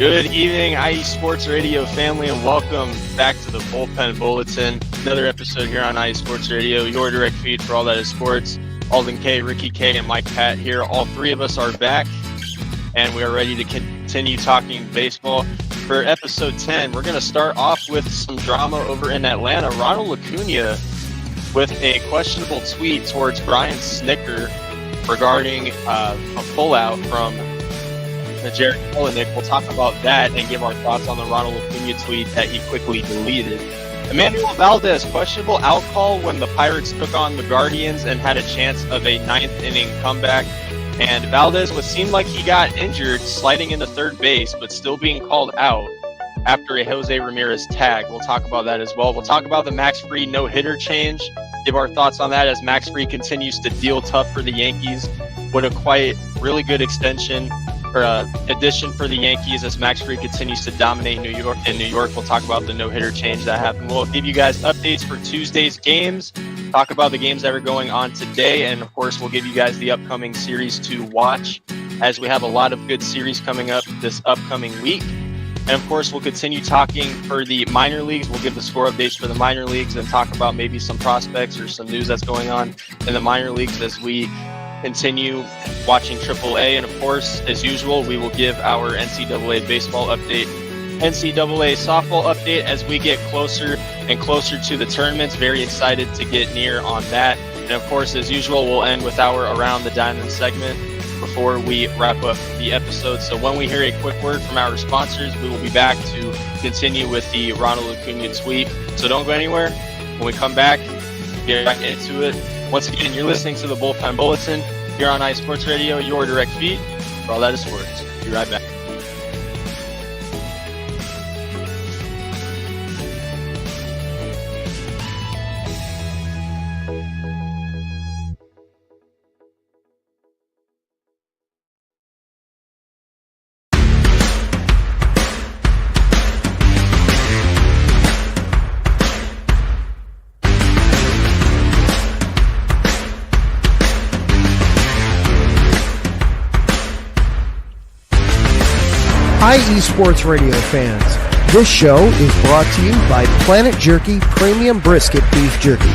Good evening, IE Sports Radio family, and welcome back to the Bullpen Bulletin. Another episode here on IE Sports Radio, your direct feed for all that is sports. Alden K, Ricky K, and Mike Patt here. All three of us are back, and we are ready to continue talking baseball. For episode 10, we're going to start off with some drama over in Atlanta. Ronald Acuna with a questionable tweet towards Brian Snitker regarding a pullout from Jared Kelenic. We'll talk about that and give our thoughts on the Ronald Acuna tweet that he quickly deleted. Emmanuel Valdez, questionable out call when the Pirates took on the Guardians and had a chance of a ninth-inning comeback. And Valdez would seem like he got injured sliding into third base, but still being called out after a Jose Ramirez tag. We'll talk about that as well. We'll talk about the Max Fried no-hitter change, give our thoughts on that as Max Fried continues to deal tough for the Yankees. What a quite really good extension or addition for the Yankees as Max Fried continues to dominate New York. We'll talk about the no-hitter change that happened. We'll give you guys updates for Tuesday's games, talk about the games that are going on today, and of course we'll give you guys the upcoming series to watch as we have a lot of good series coming up this upcoming week. And of course we'll continue talking for the minor leagues. We'll give the score updates for the minor leagues and talk about maybe some prospects or some news that's going on in the minor leagues as we continue watching AAA. And of course, as usual, we will give our NCAA baseball update, NCAA softball update as we get closer and closer to the tournaments. Very excited to get near on that. And of course, as usual, we'll end with our Around the Diamond segment before we wrap up the episode. So when we hear a quick word from our sponsors, we will be back to continue with the Ronald Acuna tweet. So don't go anywhere. When we come back, get back into it. Once again, you're listening to the Bullpen Bulletin here on IE Sports Radio, your direct feed for all that is sports. Be right back. IE Sports Radio fans, this show is brought to you by Planet Jerky Premium Brisket Beef Jerky.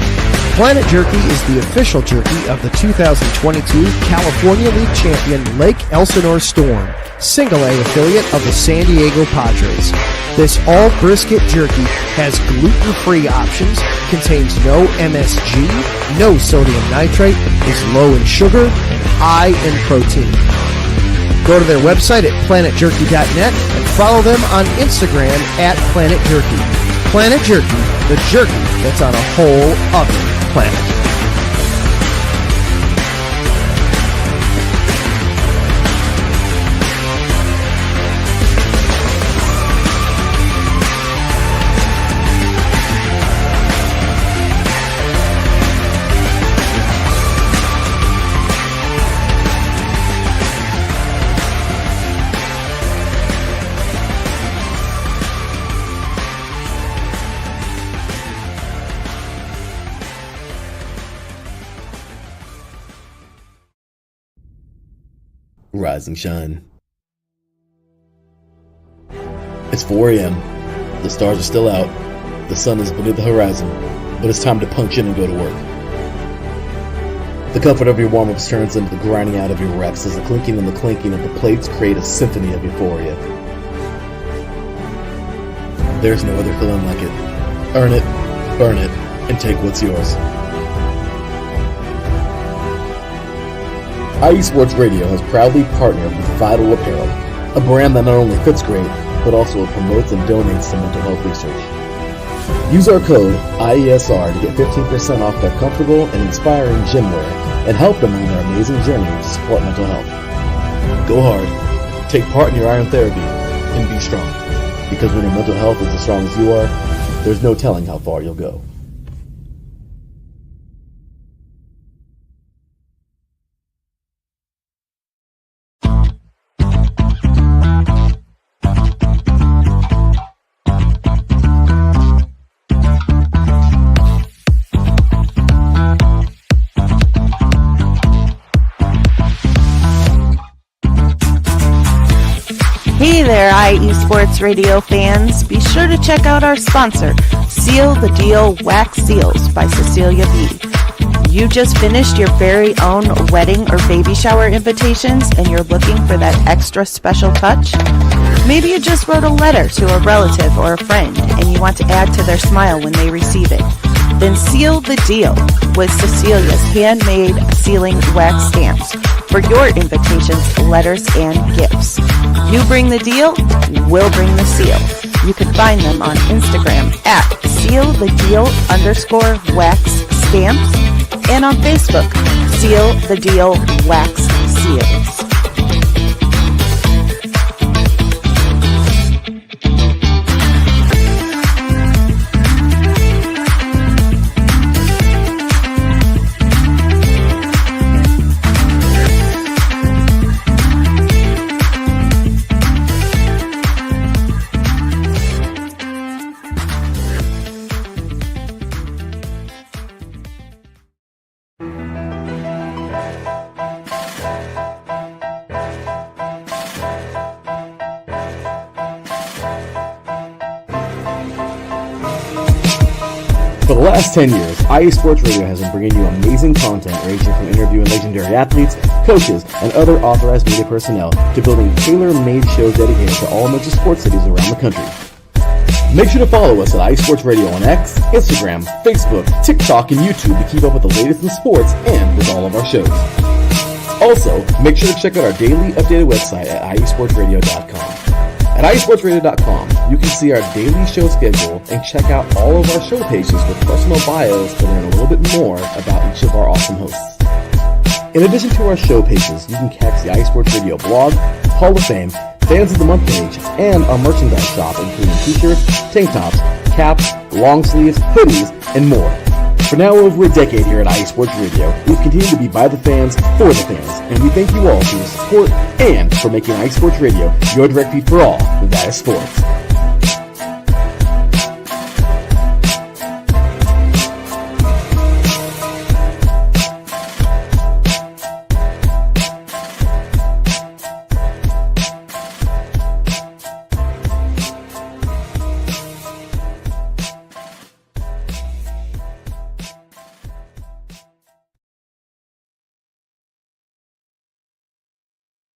Planet Jerky is the official jerky of the 2022 California League champion Lake Elsinore Storm, Single-A affiliate of the San Diego Padres. This all-brisket jerky has gluten-free options, contains no MSG, no sodium nitrate, is low in sugar, and high in protein. Go to their website at planetjerky.net and follow them on Instagram at Planet Jerky. Planet Jerky, the jerky that's on a whole other planet. Rise and shine. It's 4 a.m. The stars are still out. The sun is beneath the horizon, but it's time to punch in and go to work. The comfort of your warm-ups turns into the grinding out of your reps as the clinking and the clinking of the plates create a symphony of euphoria. There's no other feeling like it. Earn it, burn it, and take what's yours. IE Sports Radio has proudly partnered with Vital Apparel, a brand that not only fits great, but also promotes and donates to mental health research. Use our code IESR to get 15% off their comfortable and inspiring gym wear and help them on their amazing journey to support mental health. Go hard, take part in your iron therapy, and be strong. Because when your mental health is as strong as you are, there's no telling how far you'll go. Hey there, IE Sports Radio fans. Be sure to check out our sponsor, Seal the Deal Wax Seals by Cecilia B. You just finished your very own wedding or baby shower invitations and you're looking for that extra special touch? Maybe you just wrote a letter to a relative or a friend and you want to add to their smile when they receive it. Then seal the deal with Cecilia's handmade sealing wax stamps for your invitations, letters, and gifts. You bring the deal, we'll bring the seal. You can find them on Instagram at sealthedeal_wax stamps and on Facebook, Seal the Deal Wax Seals. For the last 10 years, IE Sports Radio has been bringing you amazing content ranging from interviewing legendary athletes, coaches, and other authorized media personnel to building tailor-made shows dedicated to all major sports cities around the country. Make sure to follow us at IE Sports Radio on X, Instagram, Facebook, TikTok, and YouTube to keep up with the latest in sports and with all of our shows. Also, make sure to check out our daily updated website at iesportsradio.com. At iesportsradio.com, you can see our daily show schedule and check out all of our show pages with personal bios to learn a little bit more about each of our awesome hosts. In addition to our show pages, you can catch the iSports Radio blog, Hall of Fame, Fans of the Month page, and our merchandise shop including t-shirts, tank tops, caps, long sleeves, hoodies, and more. For now over a decade here at IE Sports Radio, we've continued to be by the fans, for the fans, and we thank you all for your support and for making IE Sports Radio your direct feed for all that is sports.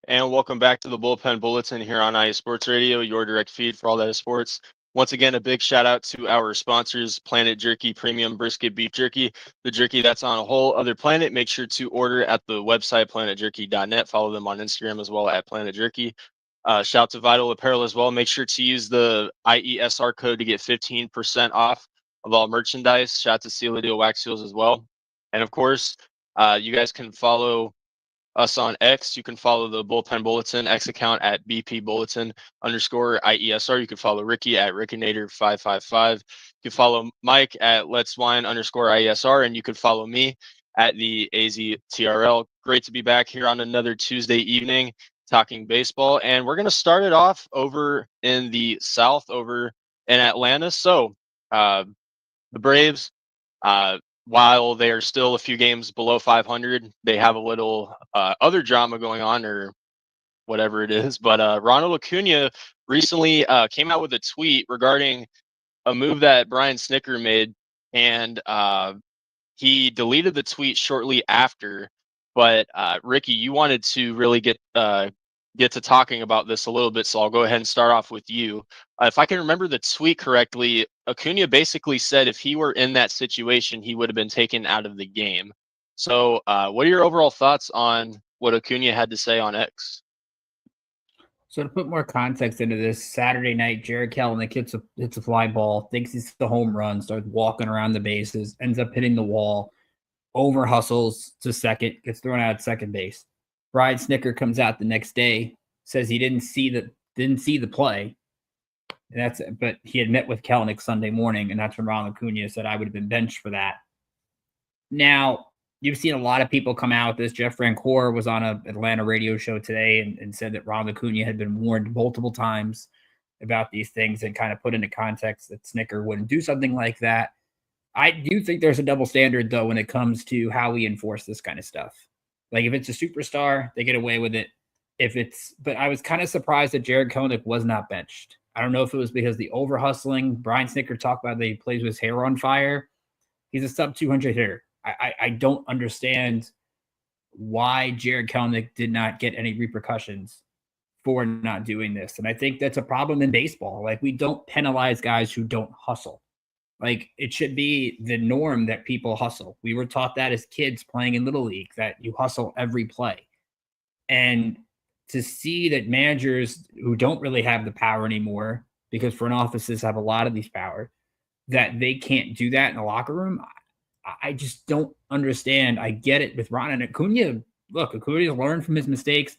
And welcome back to the Bullpen Bulletin here on IE Sports Radio, your direct feed for all that is sports. Once again, a big shout out to our sponsors, Planet Jerky Premium Brisket Beef Jerky, the jerky that's on a whole other planet. Make sure to order at the website, planetjerky.net. Follow them on Instagram as well at Planet Jerky. Shout to Vital Apparel as well. Make sure to use the IESR code to get 15% off of all merchandise. Shout out to Seal the Deal Wax Seals as well. And of course, you guys can follow us on X. You can follow the Bullpen Bulletin X account at BP Bulletin _IESR. You can follow Ricky at RickyNader555. You can follow Mike at Let's Wine _IESR, and you can follow me at the AZTRL. Great to be back here on another Tuesday evening talking baseball, and we're going to start it off over in the South, over in Atlanta. So the Braves, while they are still a few games below 500, they have a little other drama going on, or whatever it is. But Ronald Acuna recently came out with a tweet regarding a move that Brian Snitker made, and he deleted the tweet shortly after. But Ricky, you wanted to really get to talking about this a little bit, so I'll go ahead and start off with you. If I can remember the tweet correctly, Acuna basically said if he were in that situation, he would have been taken out of the game. So what are your overall thoughts on what Acuna had to say on X? So to put more context into this, Saturday night, Jared Kelenic hits a fly ball, thinks it's the home run, starts walking around the bases, ends up hitting the wall, over hustles to second, gets thrown out at second base. Brian Snicker comes out the next day, says he didn't see the play. But he had met with Kelenic Sunday morning, and that's when Ronald Acuna said I would have been benched for that. Now, you've seen a lot of people come out with this. Jeff Francoeur was on an Atlanta radio show today and said that Ronald Acuna had been warned multiple times about these things and kind of put into context that Snicker wouldn't do something like that. I do think there's a double standard, though, when it comes to how we enforce this kind of stuff. Like, if it's a superstar, they get away with it. But I was kind of surprised that Jared Kelenic was not benched. I don't know if it was because the over-hustling. Brian Snicker talked about that he plays with his hair on fire. He's a sub-200 hitter. I don't understand why Jared Kelenic did not get any repercussions for not doing this. And I think that's a problem in baseball. Like, we don't penalize guys who don't hustle. Like, it should be the norm that people hustle. We were taught that as kids playing in Little League, that you hustle every play. And to see that managers who don't really have the power anymore, because front offices have a lot of these power, that they can't do that in the locker room, I just don't understand. I get it with Ron and Acuna. Look, Acuna's learned from his mistakes.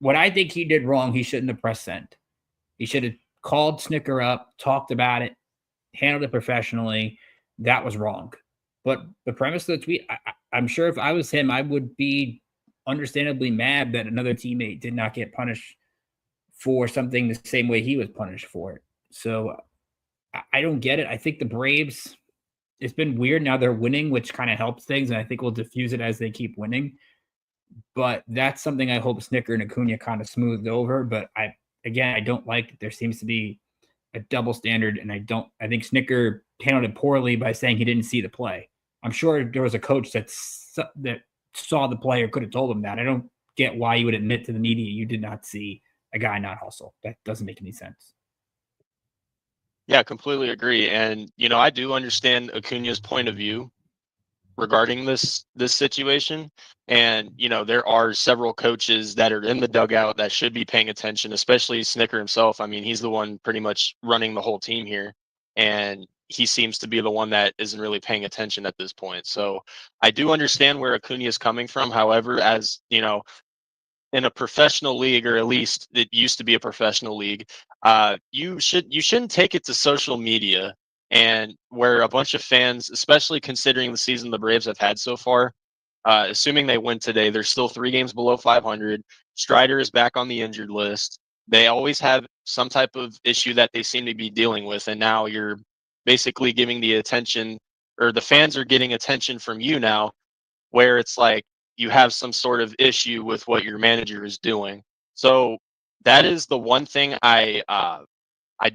What I think he did wrong, he shouldn't have pressed send. He should have called Snicker up, talked about it, handled it professionally. That was wrong. But the premise of the tweet, I'm sure if I was him, I would be understandably mad that another teammate did not get punished for something the same way he was punished for it. So I don't get it. I think the Braves, it's been weird. Now they're winning, which kind of helps things, and I think we'll diffuse it as they keep winning. But that's something I hope Snicker and Acuna kind of smoothed over. But I don't like that there seems to be a double standard, and I think Snicker handled it poorly by saying he didn't see the play. I'm sure there was a coach that saw the play or could have told him that. I don't get why you would admit to the media you did not see a guy not hustle. That doesn't make any sense. Yeah, completely agree. And, I do understand Acuna's point of view regarding this situation. And, there are several coaches that are in the dugout that should be paying attention, especially Snicker himself. I mean, he's the one pretty much running the whole team here. And he seems to be the one that isn't really paying attention at this point. So I do understand where Acuna is coming from. However, as, in a professional league, or at least it used to be a professional league, you shouldn't take it to social media, and where a bunch of fans, especially considering the season the Braves have had so far, assuming they win today, they're still 3 games below 500. Strider is back on the injured list. They always have some type of issue that they seem to be dealing with, and now you're basically giving the attention, or the fans are getting attention from you now, where it's like you have some sort of issue with what your manager is doing. So that is the one thing I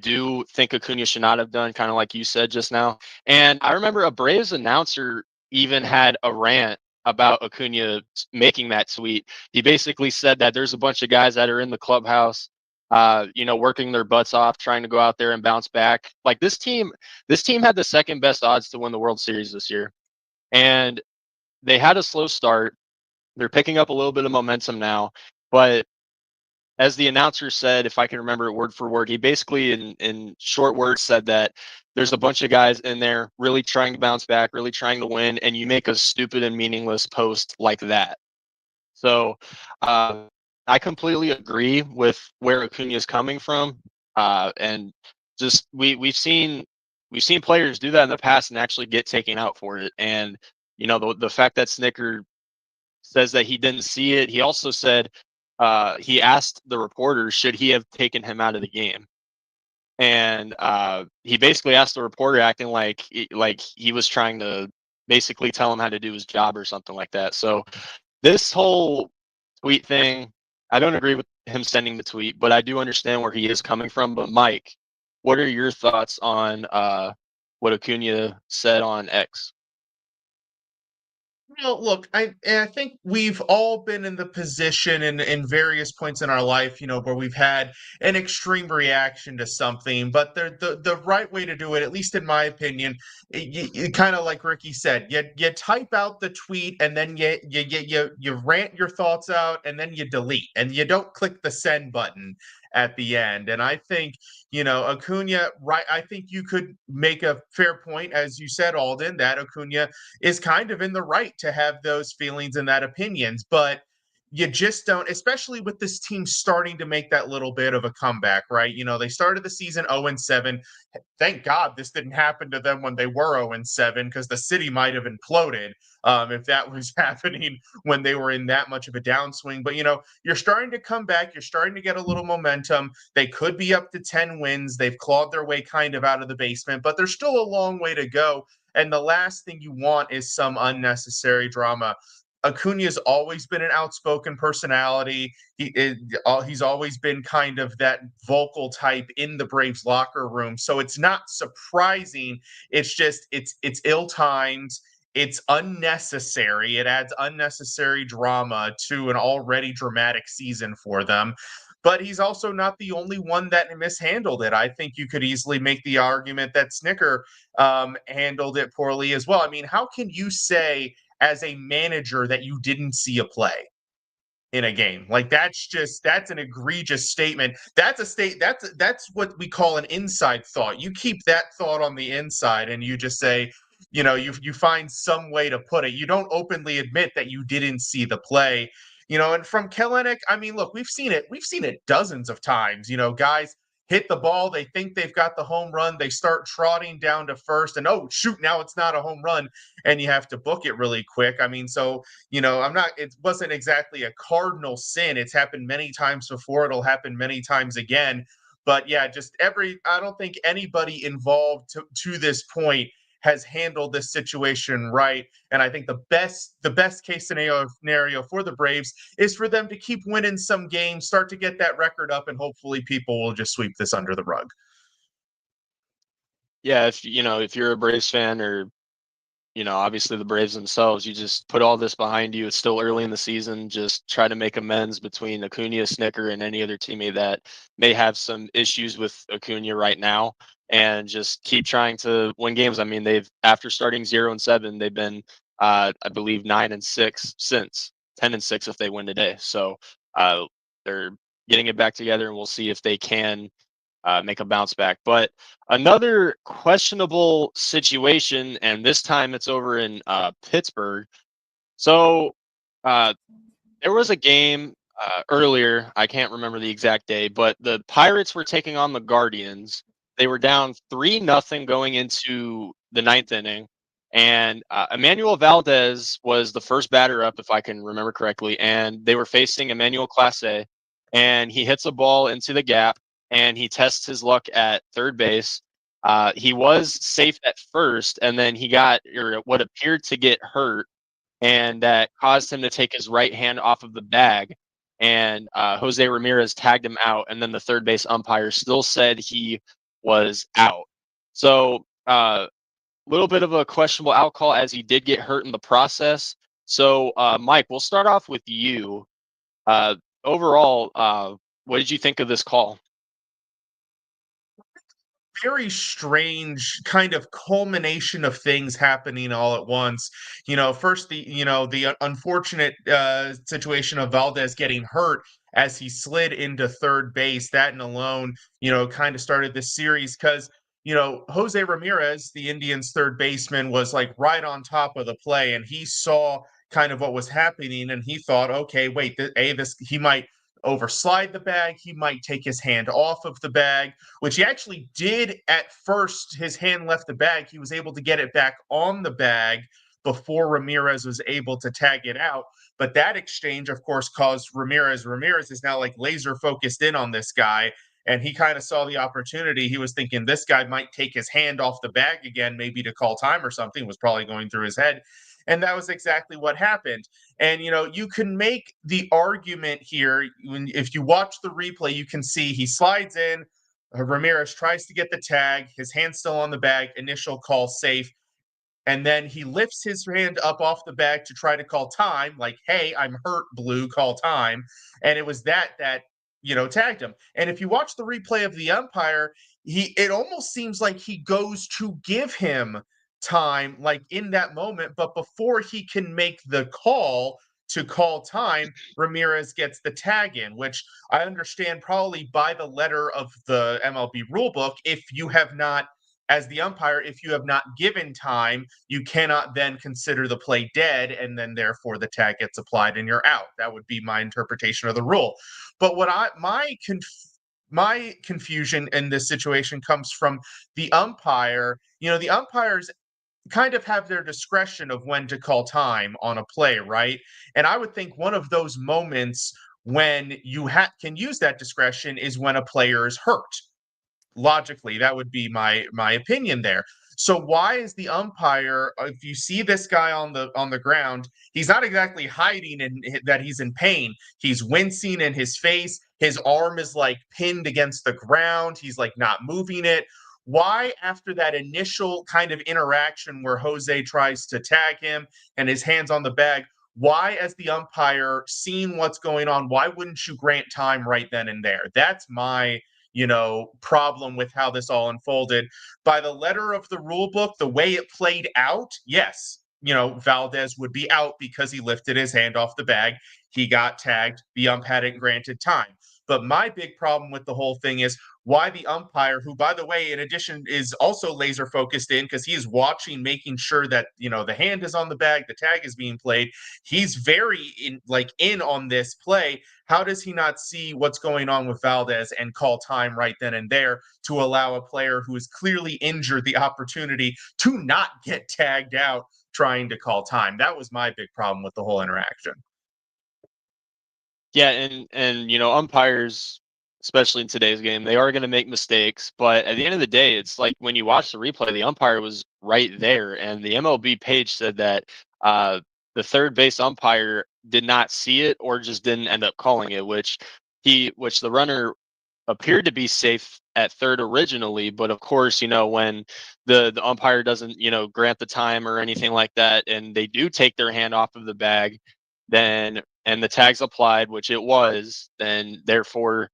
do think Acuna should not have done, kind of like you said just now. And I remember a Braves announcer even had a rant about Acuna making that tweet. He basically said that there's a bunch of guys that are in the clubhouse, working their butts off, trying to go out there and bounce back. Like, this team had the second best odds to win the World Series this year. And they had a slow start. They're picking up a little bit of momentum now, but as the announcer said, if I can remember it word for word, he basically in short words said that there's a bunch of guys in there really trying to bounce back, really trying to win, and you make a stupid and meaningless post like that. So I completely agree with where Acuna is coming from, and just we've seen players do that in the past and actually get taken out for it. And the fact that Snicker says that he didn't see it. He also said he asked the reporter, should he have taken him out of the game? And he basically asked the reporter, acting like he was trying to basically tell him how to do his job or something like that. So this whole tweet thing, I don't agree with him sending the tweet, but I do understand where he is coming from. But Mike, what are your thoughts on what Acuna said on X? Well, look, I think we've all been in the position in various points in our life, where we've had an extreme reaction to something. But the right way to do it, at least in my opinion, kind of like Ricky said, you type out the tweet and then you rant your thoughts out and then you delete, and you don't click the send button at the end. And I think, Acuna, right, I think you could make a fair point, as you said, Alden, that Acuna is kind of in the right to have those feelings and that opinions. But you just don't, especially with this team starting to make that little bit of a comeback, right? They started the season 0-7. Thank God this didn't happen to them when they were 0-7, because the city might have imploded if that was happening when they were in that much of a downswing. But, you're starting to come back. You're starting to get a little momentum. They could be up to 10 wins. They've clawed their way kind of out of the basement, but there's still a long way to go. And the last thing you want is some unnecessary drama. Acuna's always been an outspoken personality. He's always been kind of that vocal type in the Braves locker room. So it's not surprising. It's just it's ill-timed. It's unnecessary. It adds unnecessary drama to an already dramatic season for them. But he's also not the only one that mishandled it. I think you could easily make the argument that Snicker handled it poorly as well. I mean, how can you say as a manager that you didn't see a play in a game? Like, that's an egregious statement. That's what we call an inside thought. You keep that thought on the inside and you just say, you find some way to put it. You don't openly admit that you didn't see the play. And from Kelenic, I mean, look, we've seen it dozens of times. Guys hit the ball, they think they've got the home run, they start trotting down to first, and oh shoot, now it's not a home run, and you have to book it really quick. I mean, so it wasn't exactly a cardinal sin. It's happened many times before, it'll happen many times again. But yeah, I don't think anybody involved to this point has handled this situation right. And I think the best case scenario for the Braves is for them to keep winning some games, start to get that record up, and hopefully people will just sweep this under the rug. Yeah, if you're a Braves fan, or obviously the Braves themselves, you just put all this behind you. It's still early in the season. Just try to make amends between Acuna, Snicker, and any other teammate that may have some issues with Acuna right now, and just keep trying to win games. I mean, after starting 0-7, they've been, I believe, 9-6 since, 10-6 if they win today. So they're getting it back together, and we'll see if they can make a bounce back. But another questionable situation, and this time it's over in Pittsburgh. So there was a game earlier. I can't remember the exact day, but the Pirates were taking on the Guardians. They were down 3-0 going into the ninth inning. And Emmanuel Valdez was the first batter up, if I can remember correctly. And they were facing Emmanuel Clase. And he hits a ball into the gap, and he tests his luck at third base. He was safe at first, and then he got what appeared to get hurt, and that caused him to take his right hand off of the bag. And Jose Ramirez tagged him out, and then the third base umpire still said he was out. So a little bit of a questionable out call, as he did get hurt in the process. So Mike, we'll start off with you. Overall, what did you think of this call? Very strange kind of culmination of things happening all at once. First the unfortunate situation of Valdez getting hurt as he slid into third base. That and alone, kind of started this series, because Jose Ramirez, the Indians' third baseman, was like right on top of the play, and he saw kind of what was happening, and he thought, okay, wait, he might overslide the bag, he might take his hand off of the bag, which he actually did at first. His hand left the bag. He was able to get it back on the bag before Ramirez was able to tag it out. But that exchange, of course, caused Ramirez is now like laser focused in on this guy. And he kind of saw the opportunity. He was thinking this guy might take his hand off the bag again, maybe to call time or something, was probably going through his head. And that was exactly what happened. And, you can make the argument here. If you watch the replay, you can see he slides in. Ramirez tries to get the tag. His hand's still on the bag. Initial call safe. And then he lifts his hand up off the bag to try to call time, like, hey, I'm hurt, Blue, call time. And it was that tagged him. And if you watch the replay of the umpire, it almost seems like he goes to give him time, like in that moment. But before he can make the call to call time, Ramirez gets the tag in, which I understand probably by the letter of the MLB rulebook. If you have not as the umpire, if you have not given time, you cannot then consider the play dead, and then therefore the tag gets applied and you're out. That would be my interpretation of the rule. But my confusion in this situation comes from the umpire. The umpires kind of have their discretion of when to call time on a play, right? And I would think one of those moments when you can use that discretion is when a player is hurt. Logically, that would be my opinion there. So why is the umpire, if you see this guy on the ground, he's not exactly hiding in that he's in pain. He's wincing in his face. His arm is like pinned against the ground. He's like not moving it. Why, after that initial kind of interaction where Jose tries to tag him and his hands on the bag, why, as the umpire, seeing what's going on, why wouldn't you grant time right then and there? That's my problem with how this all unfolded. By the letter of the rule book, the way it played out, yes, Valdez would be out because he lifted his hand off the bag. He got tagged. The ump hadn't granted time. But my big problem with the whole thing is why the umpire, who, by the way, in addition, is also laser focused in because he is watching, making sure that, the hand is on the bag, the tag is being played. He's very in on this play. How does he not see what's going on with Valdez and call time right then and there to allow a player who is clearly injured the opportunity to not get tagged out trying to call time? That was my big problem with the whole interaction. Yeah, and umpires, especially in today's game, they are going to make mistakes. But at the end of the day, it's like when you watch the replay, the umpire was right there, and the MLB page said that the third base umpire did not see it or just didn't end up calling it, which the runner appeared to be safe at third originally. But of course, when the umpire doesn't grant the time or anything like that, and they do take their hand off of the bag, then and the tag's applied, which it was, then therefore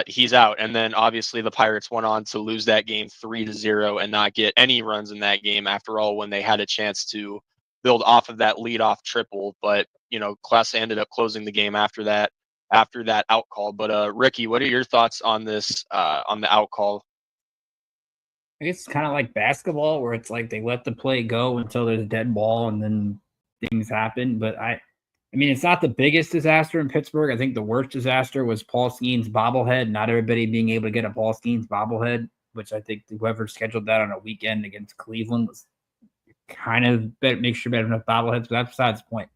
he's out. And then obviously the Pirates went on to lose that game 3-0 and not get any runs in that game after all, when they had a chance to build off of that leadoff triple. But Class ended up closing the game after that out call. But Ricky, what are your thoughts on this on the out call? I guess it's kind of like basketball, where it's like they let the play go until there's a dead ball and then things happen. But I mean, it's not the biggest disaster in Pittsburgh. I think the worst disaster was Paul Skeens' bobblehead. Not everybody being able to get a Paul Skeens bobblehead, which I think whoever scheduled that on a weekend against Cleveland was kind of make sure better enough bobbleheads, but that's besides the point.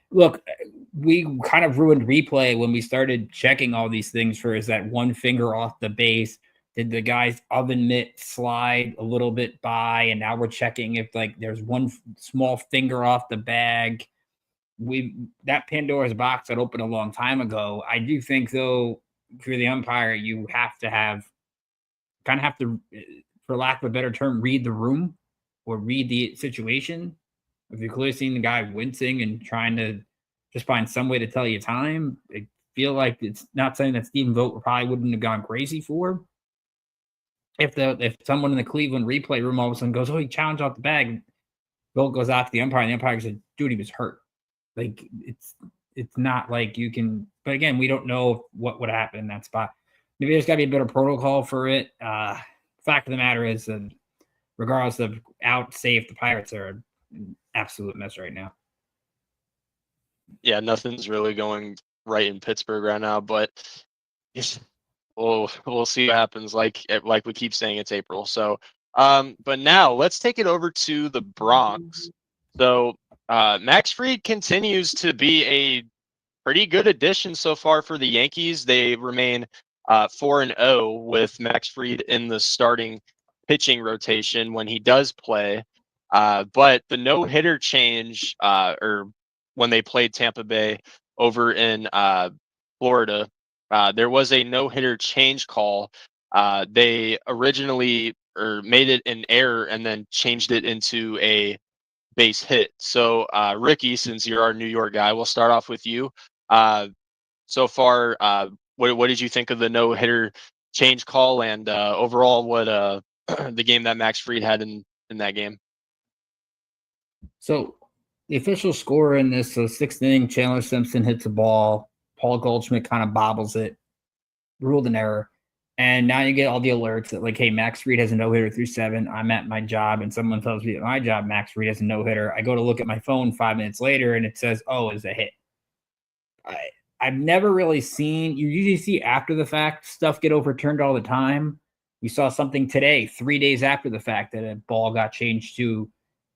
Look, we kind of ruined replay when we started checking all these things for, is that one finger off the base? Did the guy's oven mitt slide a little bit by? And now we're checking if there's one small finger off the bag. That Pandora's box that opened a long time ago. I do think, though, for the umpire, you have to, for lack of a better term, read the room or read the situation. If you're clearly seeing the guy wincing and trying to just find some way to tell you time, I feel like it's not something that Stephen Vogt probably wouldn't have gone crazy for. If someone in the Cleveland replay room all of a sudden goes, "Oh, he challenged off the bag," Vogt goes out to the umpire, and the umpire said, "Dude, he was hurt." It's not like you can, but again, we don't know what would happen in that spot. Maybe there's got to be a better protocol for it. Fact of the matter is that regardless of out safe, the Pirates are an absolute mess right now. Yeah, nothing's really going right in Pittsburgh right now, but we'll see what happens. Like we keep saying, it's April. So, but now let's take it over to the Bronx. So, Max Fried continues to be a pretty good addition so far for the Yankees. They remain 4-0 with Max Fried in the starting pitching rotation when he does play. But the no-hitter change, or when they played Tampa Bay over in Florida, there was a no-hitter change call. They originally made it an error and then changed it into a base hit. So, Ricky, since you're our New York guy, we'll start off with you. So far, what did you think of the no-hitter change call, and overall, what the game that Max Fried had in that game? So, the official score in this sixth inning, Chandler Simpson hits a ball. Paul Goldschmidt kind of bobbles it, ruled an error. And now you get all the alerts that like, hey, Max Fried has a no-hitter through 7. I'm at my job, and someone tells me at my job Max Fried has a no-hitter. I go to look at my phone 5 minutes later, and it says, oh, it's a hit. I've never really seen – you usually see after the fact stuff get overturned all the time. We saw something today, 3 days after the fact, that a ball got changed to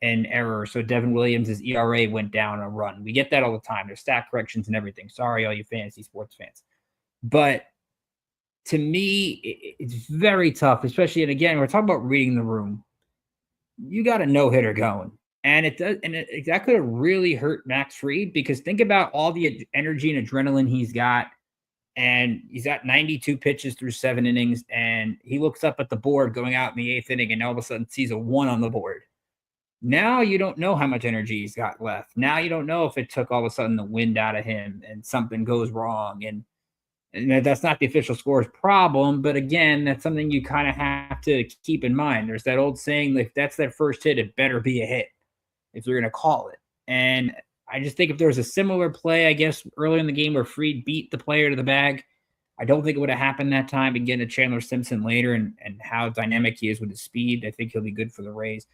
an error. So Devin Williams' ERA went down a run. We get that all the time. There's stat corrections and everything. Sorry, all you fantasy sports fans. But to me, it's very tough, especially – and again, we're talking about reading the room. You got a no-hitter going. And it does, and that could have really hurt Max Fried, because think about all the energy and adrenaline he's got. And he's got 92 pitches through 7 innings, and he looks up at the board going out in the 8th inning, and all of a sudden sees a 1 on the board. Now you don't know how much energy he's got left. Now you don't know if it took all of a sudden the wind out of him and something goes wrong. And that's not the official score's problem, but again, that's something you kind of have to keep in mind. There's that old saying, if that's that first hit, it better be a hit if you're going to call it. And I just think if there was a similar play, I guess, earlier in the game where Fried beat the player to the bag, I don't think it would have happened that time. And getting to Chandler Simpson later and how dynamic he is with his speed, I think he'll be good for the Rays.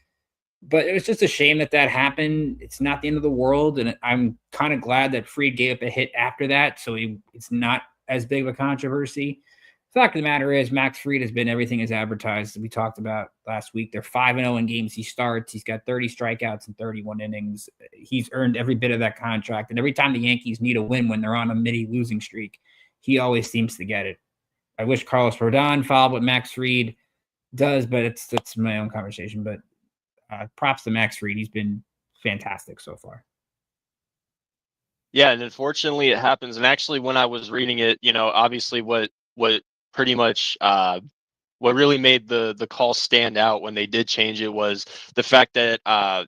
But it was just a shame that happened. It's not the end of the world, and I'm kind of glad that Fried gave up a hit after that, so it's not as big of a controversy. The fact of the matter is, Max Fried has been everything as advertised. We talked about last week. They're 5-0 in games he starts. He's got 30 strikeouts in 31 innings. He's earned every bit of that contract. And every time the Yankees need a win when they're on a mini losing streak, he always seems to get it. I wish Carlos Rodon followed what Max Fried does, but it's my own conversation. But props to Max Fried. He's been fantastic so far. Yeah, and unfortunately it happens. And actually, when I was reading it, obviously what pretty much what really made the call stand out when they did change it was the fact that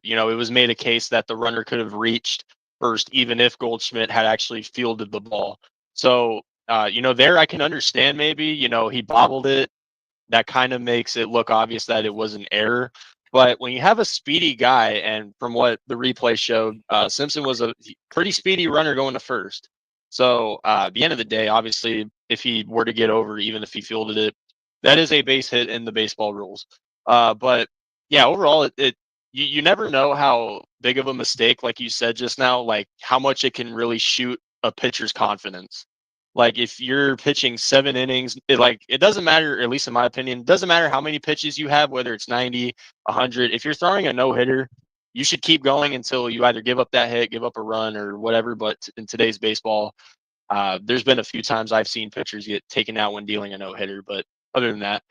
it was made a case that the runner could have reached first even if Goldschmidt had actually fielded the ball. So there I can understand, maybe he bobbled it. That kind of makes it look obvious that it was an error. But when you have a speedy guy, and from what the replay showed, Simpson was a pretty speedy runner going to first. So at the end of the day, obviously, if he were to get over, even if he fielded it, that is a base hit in the baseball rules. But yeah, overall, you never know how big of a mistake, like you said just now, like how much it can really shoot a pitcher's confidence. Like if you're pitching 7 innings, it doesn't matter, at least in my opinion, it doesn't matter how many pitches you have, whether it's 90, 100. If you're throwing a no-hitter, you should keep going until you either give up that hit, give up a run, or whatever. But in today's baseball, there's been a few times I've seen pitchers get taken out when dealing a no-hitter. But other than that,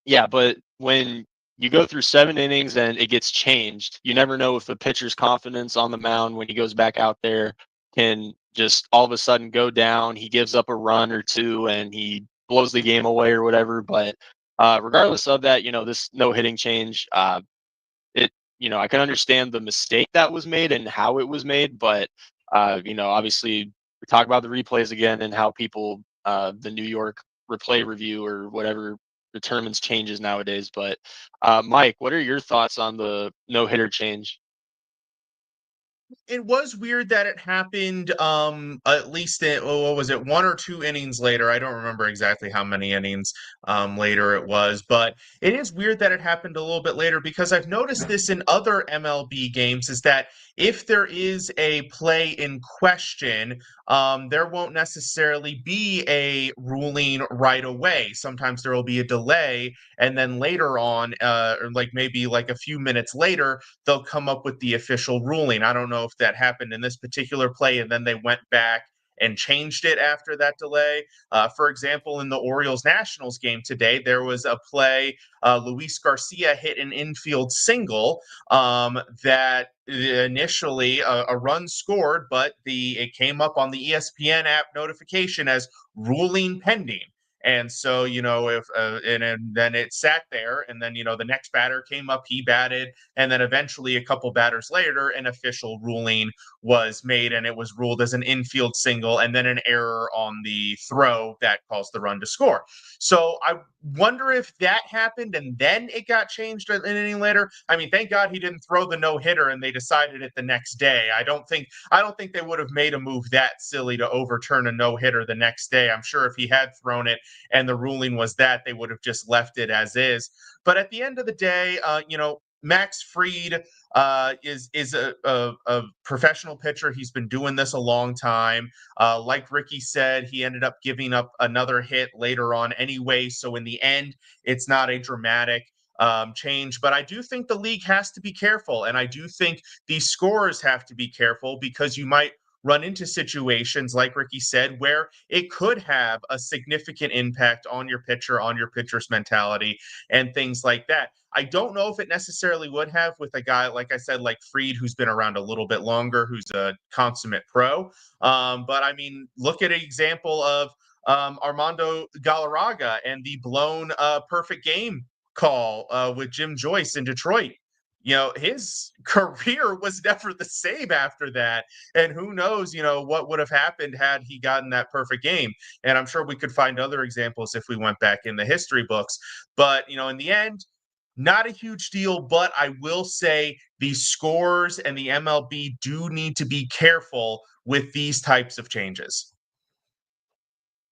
yeah, but when you go through 7 innings and it gets changed, you never know if the pitcher's confidence on the mound when he goes back out there can just all of a sudden go down. He gives up a run or two and he blows the game away or whatever. But regardless of that, this no-hitting change, I can understand the mistake that was made and how it was made. But, obviously we talk about the replays again and how people, the New York replay review or whatever determines changes nowadays. But Mike, what are your thoughts on the no-hitter change? It was weird that it happened at least what was it, 1 or 2 innings later. I don't remember exactly how many innings later it was, but it is weird that it happened a little bit later, because I've noticed this in other MLB games, is that if there is a play in question, there won't necessarily be a ruling right away. Sometimes there will be a delay, and then later on, or maybe a few minutes later, they'll come up with the official ruling. I don't know if that happened in this particular play, and then they went back and changed it after that delay. For example, in the Orioles-Nationals game today, there was a play. Luis Garcia hit an infield single that initially a run scored, but it came up on the ESPN app notification as ruling pending. And so, and then it sat there, and then, the next batter came up, he batted, and then eventually a couple batters later, an official ruling was made, and it was ruled as an infield single, and then an error on the throw that caused the run to score. So I wonder if that happened and then it got changed an inning later. I mean, thank God he didn't throw the no-hitter and they decided it the next day. I don't think they would have made a move that silly to overturn a no-hitter the next day. I'm sure if he had thrown it and the ruling was that, they would have just left it as is. But at the end of the day, Max Fried is a professional pitcher. He's been doing this a long time. Like Ricky said, he ended up giving up another hit later on anyway. So in the end, it's not a dramatic change. But I do think the league has to be careful. And I do think these scorers have to be careful, because you might run into situations, like Ricky said, where it could have a significant impact on your pitcher, on your pitcher's mentality, and things like that. I don't know if it necessarily would have with a guy, like I said, like Fried, who's been around a little bit longer, who's a consummate pro. But I mean, look at an example of Armando Galarraga and the blown perfect game call with Jim Joyce in Detroit. His career was never the same after that. And who knows, what would have happened had he gotten that perfect game. And I'm sure we could find other examples if we went back in the history books. But, in the end, not a huge deal. But I will say the scores and the MLB do need to be careful with these types of changes.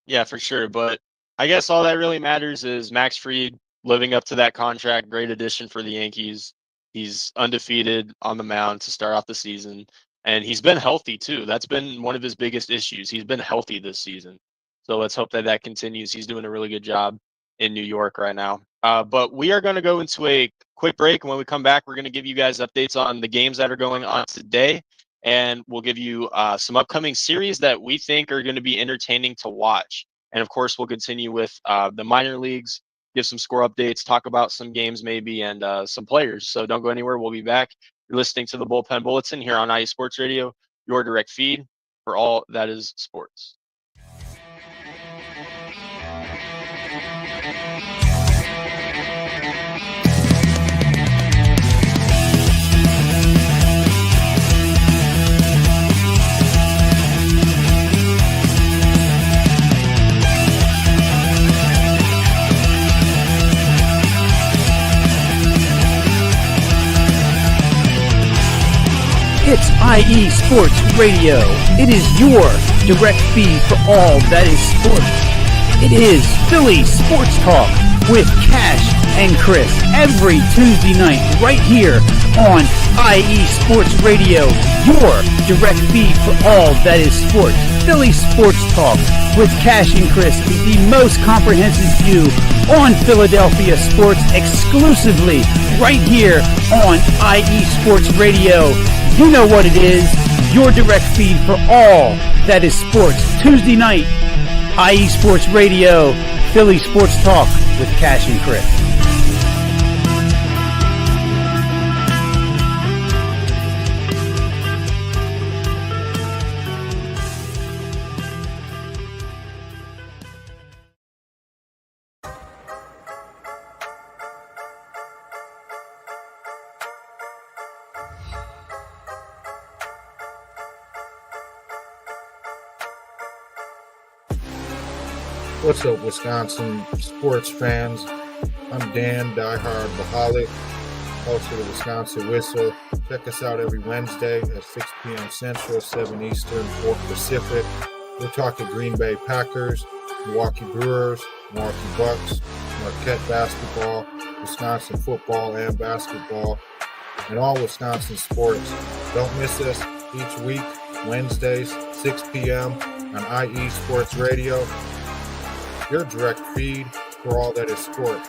Yeah, for sure. But I guess all that really matters is Max Fried living up to that contract. Great addition for the Yankees. He's undefeated on the mound to start off the season. And he's been healthy too. That's been one of his biggest issues. He's been healthy this season. So let's hope that that continues. He's doing a really good job in New York right now. But we are going to go into a quick break. And when we come back, we're going to give you guys updates on the games that are going on today. And we'll give you some upcoming series that we think are going to be entertaining to watch. And of course, we'll continue with the minor leagues, give some score updates, talk about some games maybe, and some players. So don't go anywhere. We'll be back. You're listening to the Bullpen Bulletin here on IE Sports Radio, your direct feed for all that is sports. It's IE Sports Radio. It is your direct feed for all that is sports. It is Philly Sports Talk with Cash and Chris every Tuesday night right here on IE Sports Radio, your direct feed for all that is sports. Philly Sports Talk with Cash and Chris is the most comprehensive view on Philadelphia sports exclusively right here on IE Sports Radio. You know what it is, your direct feed for all that is sports. Tuesday night, IE Sports Radio, Philly Sports Talk with Cash and Chris. What's up, Wisconsin sports fans? I'm Dan, diehard Baholic, host of the Wisconsin Whistle. Check us out every Wednesday at 6 p.m. Central, 7 Eastern, 4 Pacific. We're talking Green Bay Packers, Milwaukee Brewers, Milwaukee Bucks, Marquette basketball, Wisconsin football and basketball, and all Wisconsin sports. Don't miss us each week, Wednesdays, 6 p.m. on IE Sports Radio, your direct feed for all that is sports.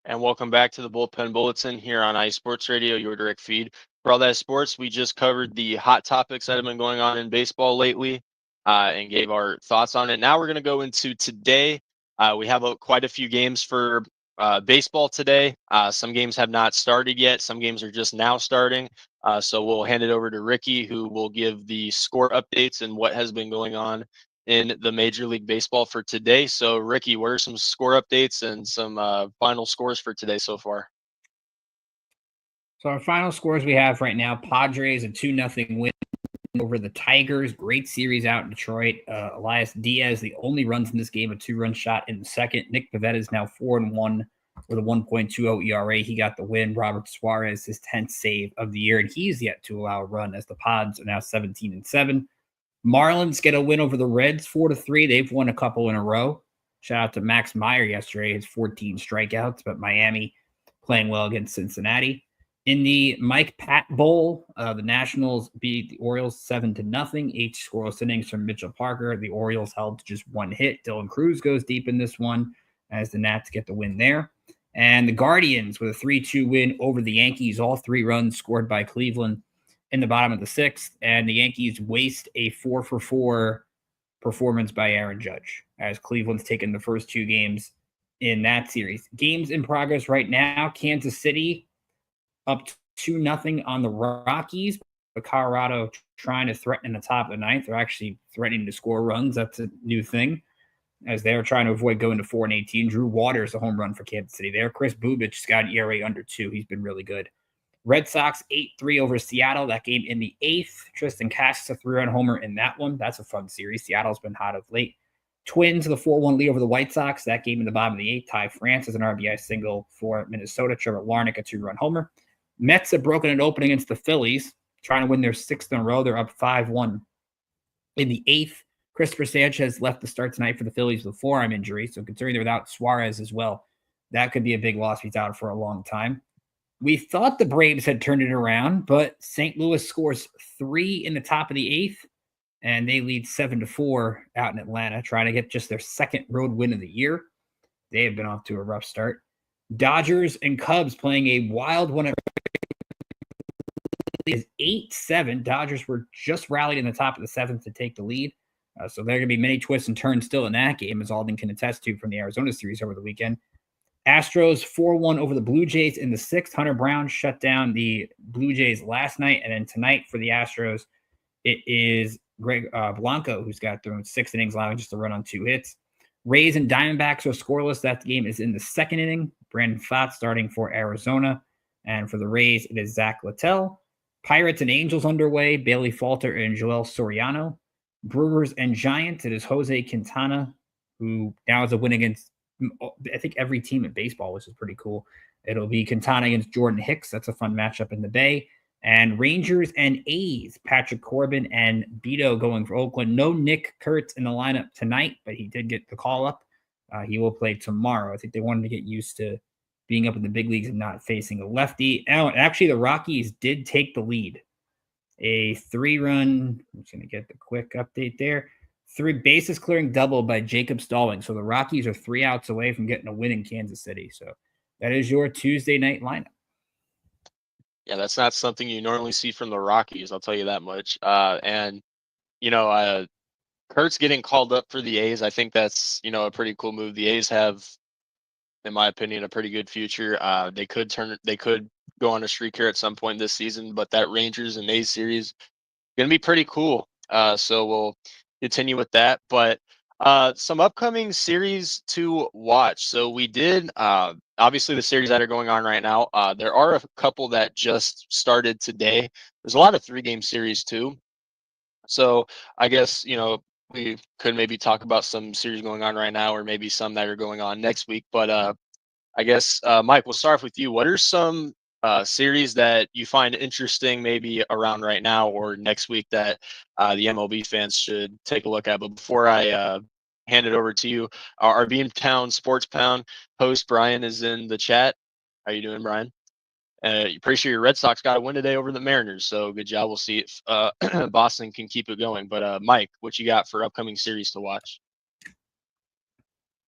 And welcome back to the Bullpen Bulletin here on IE Sports Radio, your direct feed for all that is sports. We just covered the hot topics that have been going on in baseball lately and gave our thoughts on it. Now we're going to go into today. We have quite a few games for baseball today. Some games have not started yet. Some games are just now starting. So we'll hand it over to Ricky, who will give the score updates and what has been going on in the Major League Baseball for today. So, Ricky, what are some score updates and some final scores for today so far? So our final scores we have right now: Padres a 2-0 win over the Tigers. Great series out in Detroit. Elias Diaz, the only runs in this game, a 2-run shot in the second. Nick Pivetta is now 4-1 with a 1.20 ERA. He got the win. Robert Suarez, his 10th save of the year, and he's yet to allow a run as the Pods are now 17-7. Marlins get a win over the Reds 4-3. They've won a couple in a row. Shout out to Max Meyer yesterday, his 14 strikeouts, but Miami playing well against Cincinnati. In the Mike Patt Bowl, the Nationals beat the Orioles 7-0. 8 scoreless innings from Mitchell Parker. The Orioles held to just one hit. Dylan Cruz goes deep in this one as the Nats get the win there. And the Guardians with a 3-2 win over the Yankees. All 3 runs scored by Cleveland in the bottom of the 6th. And the Yankees waste a 4-for-4 performance by Aaron Judge as Cleveland's taken the first 2 games in that series. Games in progress right now. Kansas City up 2-0 on the Rockies. But Colorado trying to threaten in the top of the 9th. They're actually threatening to score runs. That's a new thing as they're trying to avoid going to 4-18. Drew Waters, a home run for Kansas City there. Chris Bubic's got an ERA under 2. He's been really good. Red Sox 8-3 over Seattle. That game in the 8th. Tristan Casas a 3-run homer in that one. That's a fun series. Seattle's been hot of late. Twins with a 4-1 lead over the White Sox. That game in the bottom of the 8th. Ty France is an RBI single for Minnesota. Trevor Larnach a 2-run homer. Mets have broken it open against the Phillies, trying to win their 6th in a row. They're up 5-1 in the 8th. Christopher Sanchez left the start tonight for the Phillies with a forearm injury. So considering they're without Suarez as well, that could be a big loss. He's out for a long time. We thought the Braves had turned it around, but St. Louis scores 3 in the top of the 8th, and they lead 7-4 out in Atlanta, trying to get just their 2nd road win of the year. They have been off to a rough start. Dodgers and Cubs playing a wild one. Is 8-7. Dodgers were just rallied in the top of the 7th to take the lead. So there are going to be many twists and turns still in that game, as Alden can attest to from the Arizona series over the weekend. Astros 4-1 over the Blue Jays in the 6th. Hunter Brown shut down the Blue Jays last night. And then tonight for the Astros, it is Greg Blanco who's got thrown 6 innings, allowing just a run on 2 hits. Rays and Diamondbacks are scoreless. That game is in the 2nd inning. Brandon Pfaadt starting for Arizona. And for the Rays, it is Zach Littell. Pirates and Angels underway. Bailey Falter and Joel Soriano. Brewers and Giants, it is Jose Quintana, who now has a win against, I think, every team in baseball, which is pretty cool. It'll be Quintana against Jordan Hicks. That's a fun matchup in the Bay. And Rangers and A's, Patrick Corbin and Beto going for Oakland. No Nick Kurtz in the lineup tonight, but he did get the call up. He will play tomorrow. I think they wanted to get used to being up in the big leagues and not facing a lefty. Now, actually, the Rockies did take the lead. A 3-run, I'm just going to get the quick update there. 3 bases clearing double by Jacob Stallings. So the Rockies are 3 outs away from getting a win in Kansas City. So that is your Tuesday night lineup. Yeah, that's not something you normally see from the Rockies, I'll tell you that much. And, Kurt's getting called up for the A's. I think that's, a pretty cool move. The A's have, in my opinion, a pretty good future. They could go on a streak here at some point this season, but that Rangers and A's series going to be pretty cool. So we'll continue with that. But some upcoming series to watch. So we did, obviously, the series that are going on right now. There are a couple that just started today. There's a lot of 3-game series too. So I guess, we could maybe talk about some series going on right now, or maybe some that are going on next week. But I guess, Mike, we'll start off with you. What are some series that you find interesting maybe around right now or next week that the MLB fans should take a look at? But before I hand it over to you, our Beantown Sports Pound host, Brian, is in the chat. How you doing, Brian? Pretty sure your Red Sox got a win today over the Mariners, so good job. We'll see if Boston can keep it going. But Mike, what you got for upcoming series to watch?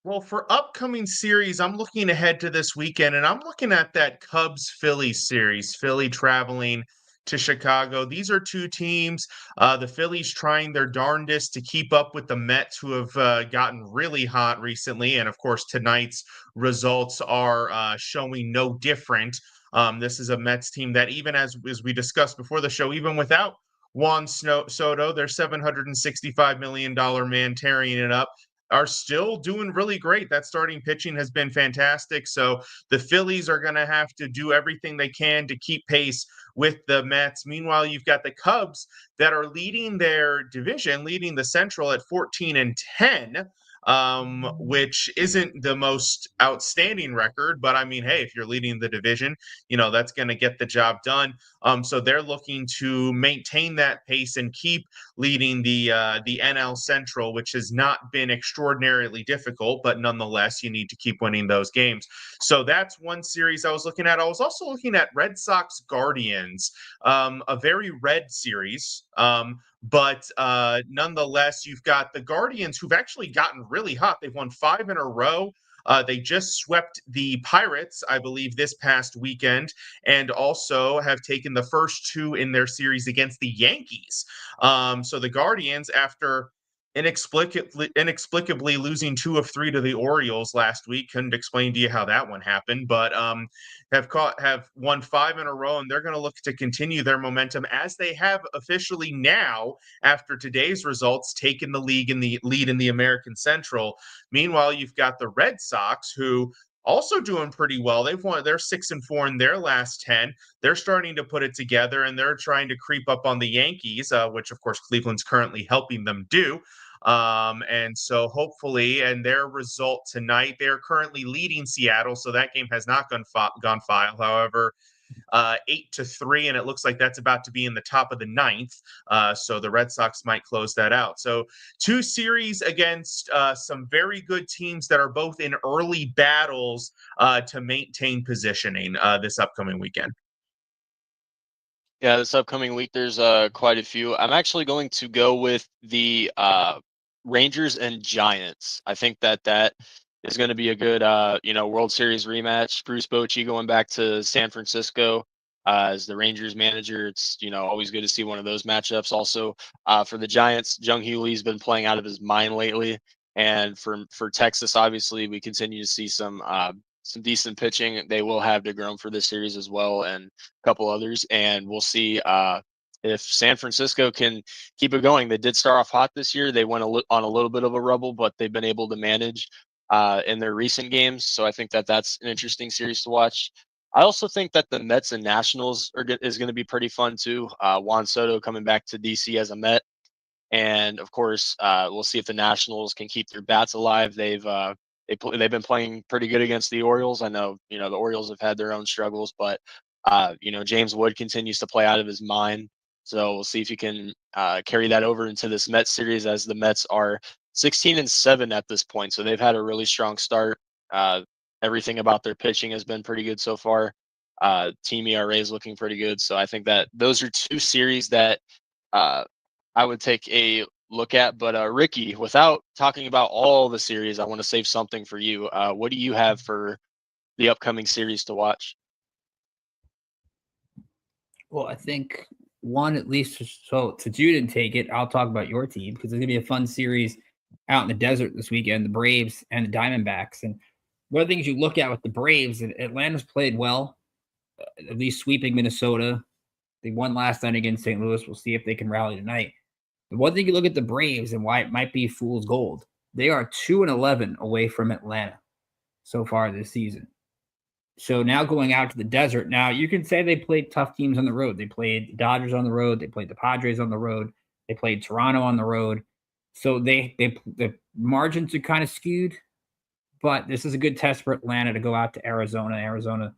Well, for upcoming series, I'm looking ahead to this weekend, and I'm looking at that Cubs-Phillies series. Philly traveling to Chicago. These are 2 teams. The Phillies trying their darndest to keep up with the Mets, who have gotten really hot recently. And of course, tonight's results are showing no different. This is a Mets team that, even as we discussed before the show, even without Juan Soto, their $765 million man tearing it up, are still doing really great. That starting pitching has been fantastic. So the Phillies are going to have to do everything they can to keep pace with the Mets. Meanwhile, you've got the Cubs that are leading their division, leading the Central at 14-10. Which isn't the most outstanding record, but I mean, hey, if you're leading the division, that's going to get the job done. So they're looking to maintain that pace and keep leading the NL Central, which has not been extraordinarily difficult, but nonetheless, you need to keep winning those games. So that's one series I was looking at. I was also looking at Red Sox Guardians, a very red series. But nonetheless, you've got the Guardians who've actually gotten really hot. They've won 5 in a row. They just swept the Pirates, I believe, this past weekend, and also have taken the first 2 in their series against the Yankees. So the Guardians, after inexplicably losing 2 of 3 to the Orioles last week, couldn't explain to you how that one happened, but have won 5 in a row, and they're going to look to continue their momentum as they have officially now, after today's results, taken the lead in the American Central. Meanwhile, you've got the Red Sox, who also doing pretty well. They're 6-4 in their last 10. They're starting to put it together, and they're trying to creep up on the Yankees, which of course Cleveland's currently helping them do. And so hopefully, and their result tonight, they're currently leading Seattle, so that game has not gone foul. However, 8-3, and it looks like that's about to be in the top of the 9th. So the Red Sox might close that out. So 2 series against some very good teams that are both in early battles to maintain positioning this upcoming weekend. Yeah, this upcoming week, there's quite a few. I'm actually going to go with the Rangers and Giants. I think that is going to be a good, World Series rematch. Bruce Bochy going back to San Francisco as the Rangers manager. It's, always good to see one of those matchups. Also, for the Giants, Jung Hoo Lee's been playing out of his mind lately. And for Texas, obviously, we continue to see some decent pitching. They will have DeGrom for this series as well, and a couple others. And we'll see if San Francisco can keep it going. They did start off hot this year. They went on a little bit of a rubble, but they've been able to manage in their recent games. So I think that's an interesting series to watch. I also think that the Mets and Nationals is going to be pretty fun too. Juan Soto coming back to DC as a Met. And of course, we'll see if the Nationals can keep their bats alive. They've been playing pretty good against the Orioles. I know, the Orioles have had their own struggles, but James Wood continues to play out of his mind. So we'll see if he can carry that over into this Mets series, as the Mets are 16-7 at this point. So they've had a really strong start. Everything about their pitching has been pretty good so far. Team ERA is looking pretty good. So I think that those are 2 series that I would take a look at. But Ricky, without talking about all the series, I want to save something for you. What do you have for the upcoming series to watch? Well, I think one, at least, so since you didn't take it, I'll talk about your team, because it's going to be a fun series out in the desert this weekend, the Braves and the Diamondbacks. And one of the things you look at with the Braves, Atlanta's played well, at least sweeping Minnesota. They won last night against St. Louis. We'll see if they can rally tonight. The one thing you look at the Braves and why it might be fool's gold, they are 2-11 away from Atlanta so far this season. So now going out to the desert, now you can say they played tough teams on the road. They played the Dodgers on the road. They played the Padres on the road. They played Toronto on the road. So the margins are kind of skewed, but this is a good test for Atlanta to go out to Arizona. Arizona,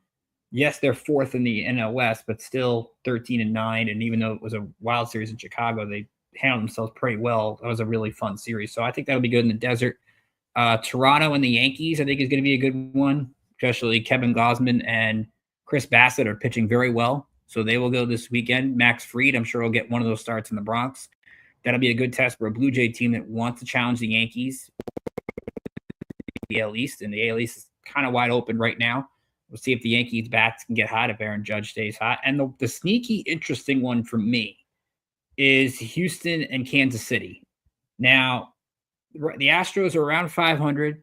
yes, they're 4th in the NL West, but still 13-9. And even though it was a wild series in Chicago, they handled themselves pretty well. That was a really fun series. So I think that'll be good in the desert. Toronto and the Yankees, I think, is going to be a good one. Especially Kevin Gausman and Chris Bassett are pitching very well. So they will go this weekend. Max Fried, I'm sure, will get one of those starts in the Bronx. That'll be a good test for a Blue Jay team that wants to challenge the Yankees. The AL East, and the AL East is kind of wide open right now. We'll see if the Yankees bats can get hot, if Aaron Judge stays hot. And the sneaky interesting one for me is Houston and Kansas City. Now, the Astros are around 500.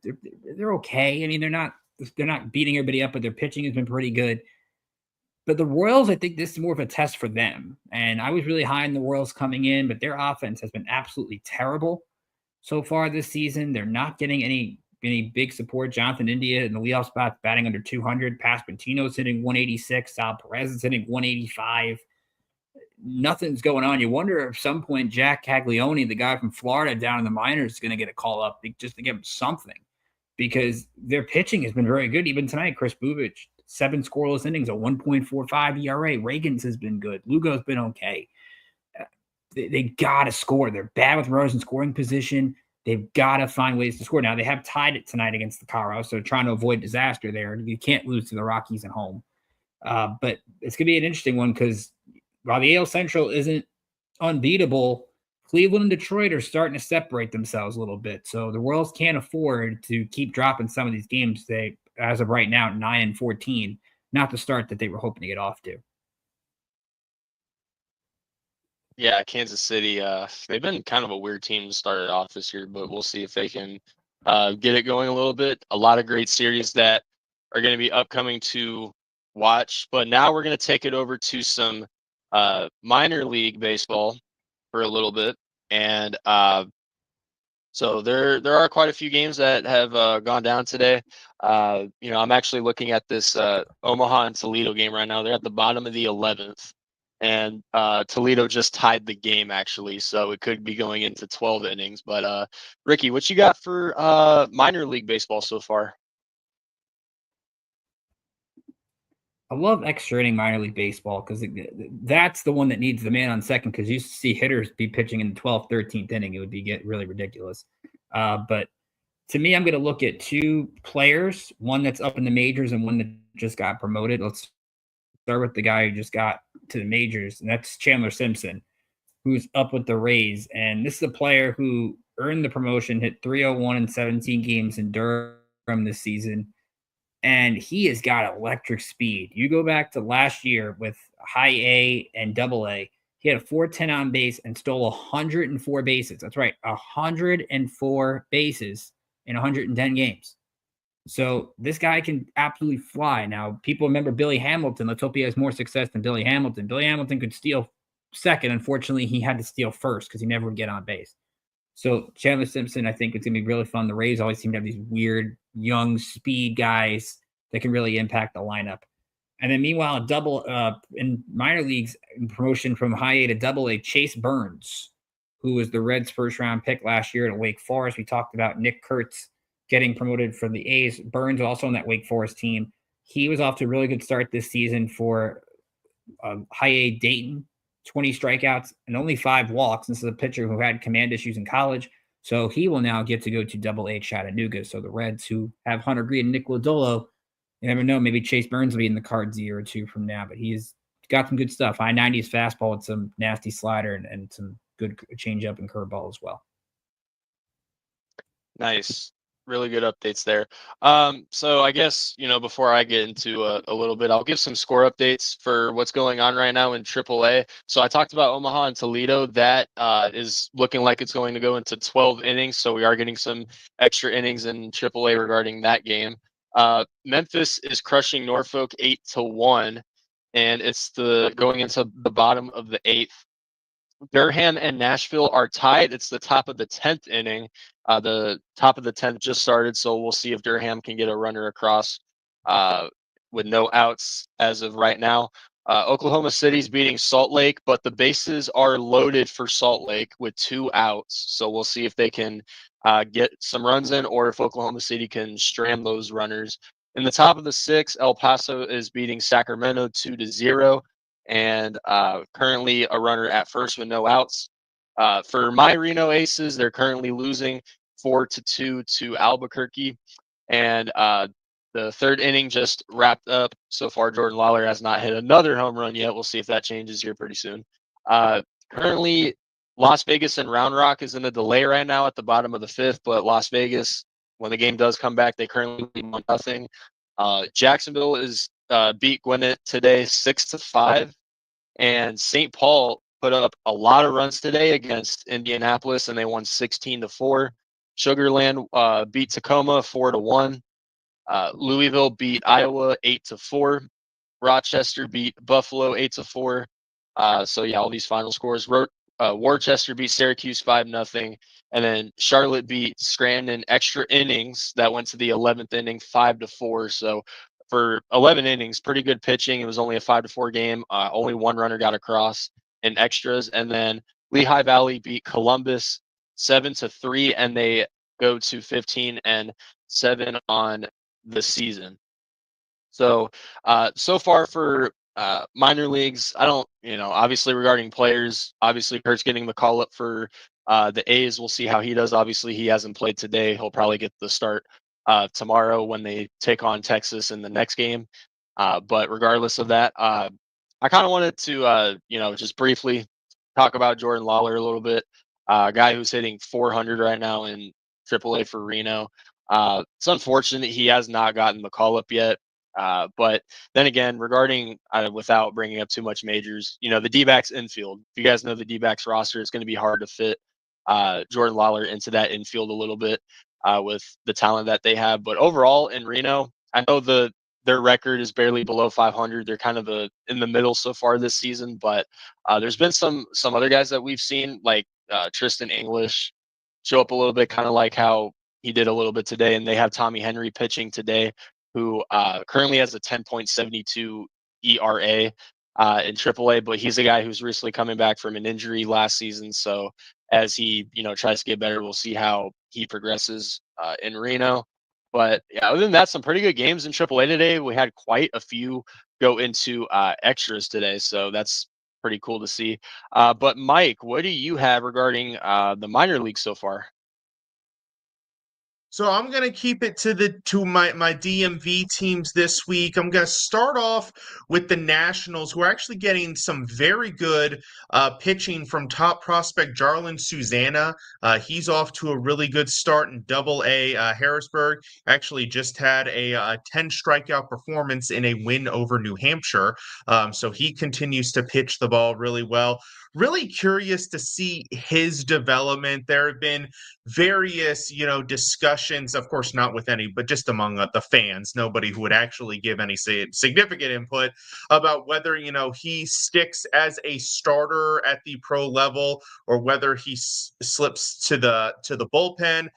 They're okay. I mean, they're not beating everybody up, but their pitching has been pretty good. But the Royals, I think this is more of a test for them. And I was really high on the Royals coming in, but their offense has been absolutely terrible so far this season. They're not getting any big support. Jonathan India in the leadoff spot batting under 200. Pasquantino's hitting 186. Sal Perez is hitting 185. Nothing's going on. You wonder if at some point Jack Caglione, the guy from Florida down in the minors, is going to get a call up just to give him something, because their pitching has been very good. Even tonight, Chris Bubich, 7 scoreless innings, a 1.45 ERA. Reagan's has been good. Lugo's been okay. They got to score. They're bad with runners in scoring position. They've got to find ways to score. Now, they have tied it tonight against the Caro, so trying to avoid disaster there. You can't lose to the Rockies at home. But it's going to be an interesting one, because while the AL Central isn't unbeatable, Cleveland and Detroit are starting to separate themselves a little bit. So the Royals can't afford to keep dropping some of these games. They, as of right now, 9-14, not the start that they were hoping to get off to. Yeah, Kansas City, they've been kind of a weird team to start it off this year, but we'll see if they can get it going a little bit. A lot of great series that are going to be upcoming to watch. But now we're going to take it over to some minor league baseball for a little bit. And so there are quite a few games that have gone down today. I'm actually looking at this Omaha and Toledo game right now. They're at the bottom of the 11th. And Toledo just tied the game, actually, so it could be going into 12 innings. But Ricky, what you got for minor league baseball so far? I love extra inning minor league baseball, because that's the one that needs the man on second, because you see hitters be pitching in the 12th, 13th inning. It would get really ridiculous. But to me, I'm going to look at 2 players, one that's up in the majors and one that just got promoted. Let's start with the guy who just got to the majors, and that's Chandler Simpson, who's up with the Rays. And this is a player who earned the promotion, hit 301 in 17 games in Durham this season. And he has got electric speed. You go back to last year with high A and double A, he had a 410 on base and stole 104 bases. That's right, 104 bases in 110 games. So this guy can absolutely fly. Now, people remember Billy Hamilton. Let's hope he has more success than Billy Hamilton. Billy Hamilton could steal second. Unfortunately, he had to steal first because he never would get on base. So Chandler Simpson, I think it's going to be really fun. The Rays always seem to have these weird, young speed guys that can really impact the lineup. And then meanwhile, in minor leagues, in promotion from high A to double A, Chase Burns, who was the Reds' first-round pick last year at Wake Forest. We talked about Nick Kurtz getting promoted from the A's. Burns also on that Wake Forest team. He was off to a really good start this season for high A Dayton, 20 strikeouts and only 5 walks. This is a pitcher who had command issues in college. So he will now get to go to double A Chattanooga. So the Reds, who have Hunter Green and Nick Lodolo, you never know, maybe Chase Burns will be in the cards a year or two from now, but he's got some good stuff. High 90s fastball with some nasty slider and some good changeup and curveball as well. Nice. Really good updates there. So I guess, before I get into a little bit, I'll give some score updates for what's going on right now in AAA. So I talked about Omaha and Toledo. That is looking like it's going to go into 12 innings. So we are getting some extra innings in AAA regarding that game. Memphis is crushing Norfolk 8-1, and it's going into the bottom of the 8th. Durham and Nashville are tied. It's the top of the 10th inning. The top of the 10th just started, so we'll see if Durham can get a runner across with no outs as of right now. Oklahoma City's beating Salt Lake, but the bases are loaded for Salt Lake with 2 outs. So we'll see if they can get some runs in, or if Oklahoma City can strand those runners. In the top of the 6th, El Paso is beating Sacramento 2-0. And currently a runner at first with no outs. For my Reno Aces, they're currently losing 4-2 to Albuquerque. And the 3rd inning just wrapped up. So far, Jordan Lawler has not hit another home run yet. We'll see if that changes here pretty soon. Currently, Las Vegas and Round Rock is in a delay right now at the bottom of the 5th, but Las Vegas, when the game does come back, they currently lead 1-0. Jacksonville is beat Gwinnett today 6-5, and St. Paul put up a lot of runs today against Indianapolis, and they won 16-4. Sugarland beat Tacoma 4-1. Louisville beat Iowa 8-4. Rochester beat Buffalo 8-4. So yeah, all these final scores. Worcester beat Syracuse 5-0, and then Charlotte beat Scranton extra innings that went to the 11th inning 5-4. So for 11 innings, pretty good pitching. It was only a 5-4 game. Only one runner got across in extras, and then Lehigh Valley beat Columbus 7-3, and they go to 15-7 on the season. So, so far for minor leagues, I don't, obviously regarding players, obviously Kurt's getting the call up for the A's. We'll see how he does. Obviously, he hasn't played today. He'll probably get the start tomorrow when they take on Texas in the next game. But regardless of that, I kind of wanted to, just briefly talk about Jordan Lawler a little bit. A guy who's hitting 400 right now in AAA for Reno. It's unfortunate he has not gotten the call up yet. But then again, regarding without bringing up too much majors, the D-backs infield. If you guys know the D-backs roster, it's going to be hard to fit Jordan Lawler into that infield a little bit with the talent that they have. But overall in Reno, I know their record is barely below 500. They're kind of in the middle so far this season. But there's been some other guys that we've seen like Tristan English show up a little bit, kind of like how he did a little bit today. And they have Tommy Henry pitching today, who currently has a 10.72 ERA in AAA, but he's a guy who's recently coming back from an injury last season. So as he, tries to get better, we'll see how he progresses in Reno. But yeah, other than that, some pretty good games in AAA today. We had quite a few go into extras today, so that's pretty cool to see. But Mike, what do you have regarding the minor league so far? So I'm gonna keep it to my DMV teams this week. I'm gonna start off with the Nationals, who are actually getting some very good pitching from top prospect Jarlin Susana. He's off to a really good start in Double A. Harrisburg actually just had a 10 strikeout performance in a win over New Hampshire. So he continues to pitch the ball really well. Really curious to see his development. There have been various, discussions, of course, not with any, but just among the fans, nobody who would actually give any significant input about whether, he sticks as a starter at the pro level or whether he slips to the bullpen.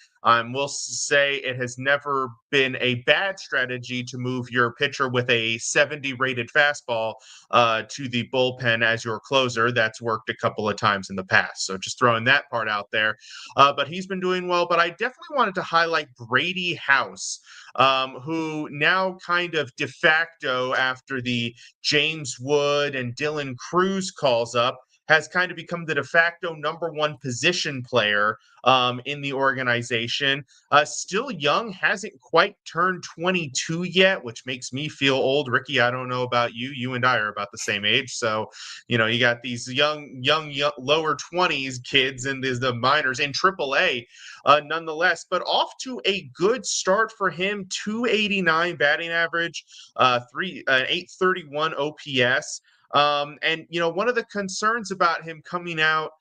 We'll say it has never been a bad strategy to move your pitcher with a 70 rated fastball to the bullpen as your closer. That's worked a couple of times in the past. So just throwing that part out there. But he's been doing well. But I definitely wanted to highlight Brady House, who now kind of de facto after the James Wood and Dylan Cruz calls up, has kind of become the de facto number one position player in the organization. Still young, hasn't quite turned 22 yet, which makes me feel old. Ricky, I don't know about you. You and I are about the same age. So, you got these young lower 20s kids and the minors in AAA nonetheless, but off to a good start for him. 289 batting average, 831 OPS. And one of the concerns about him coming out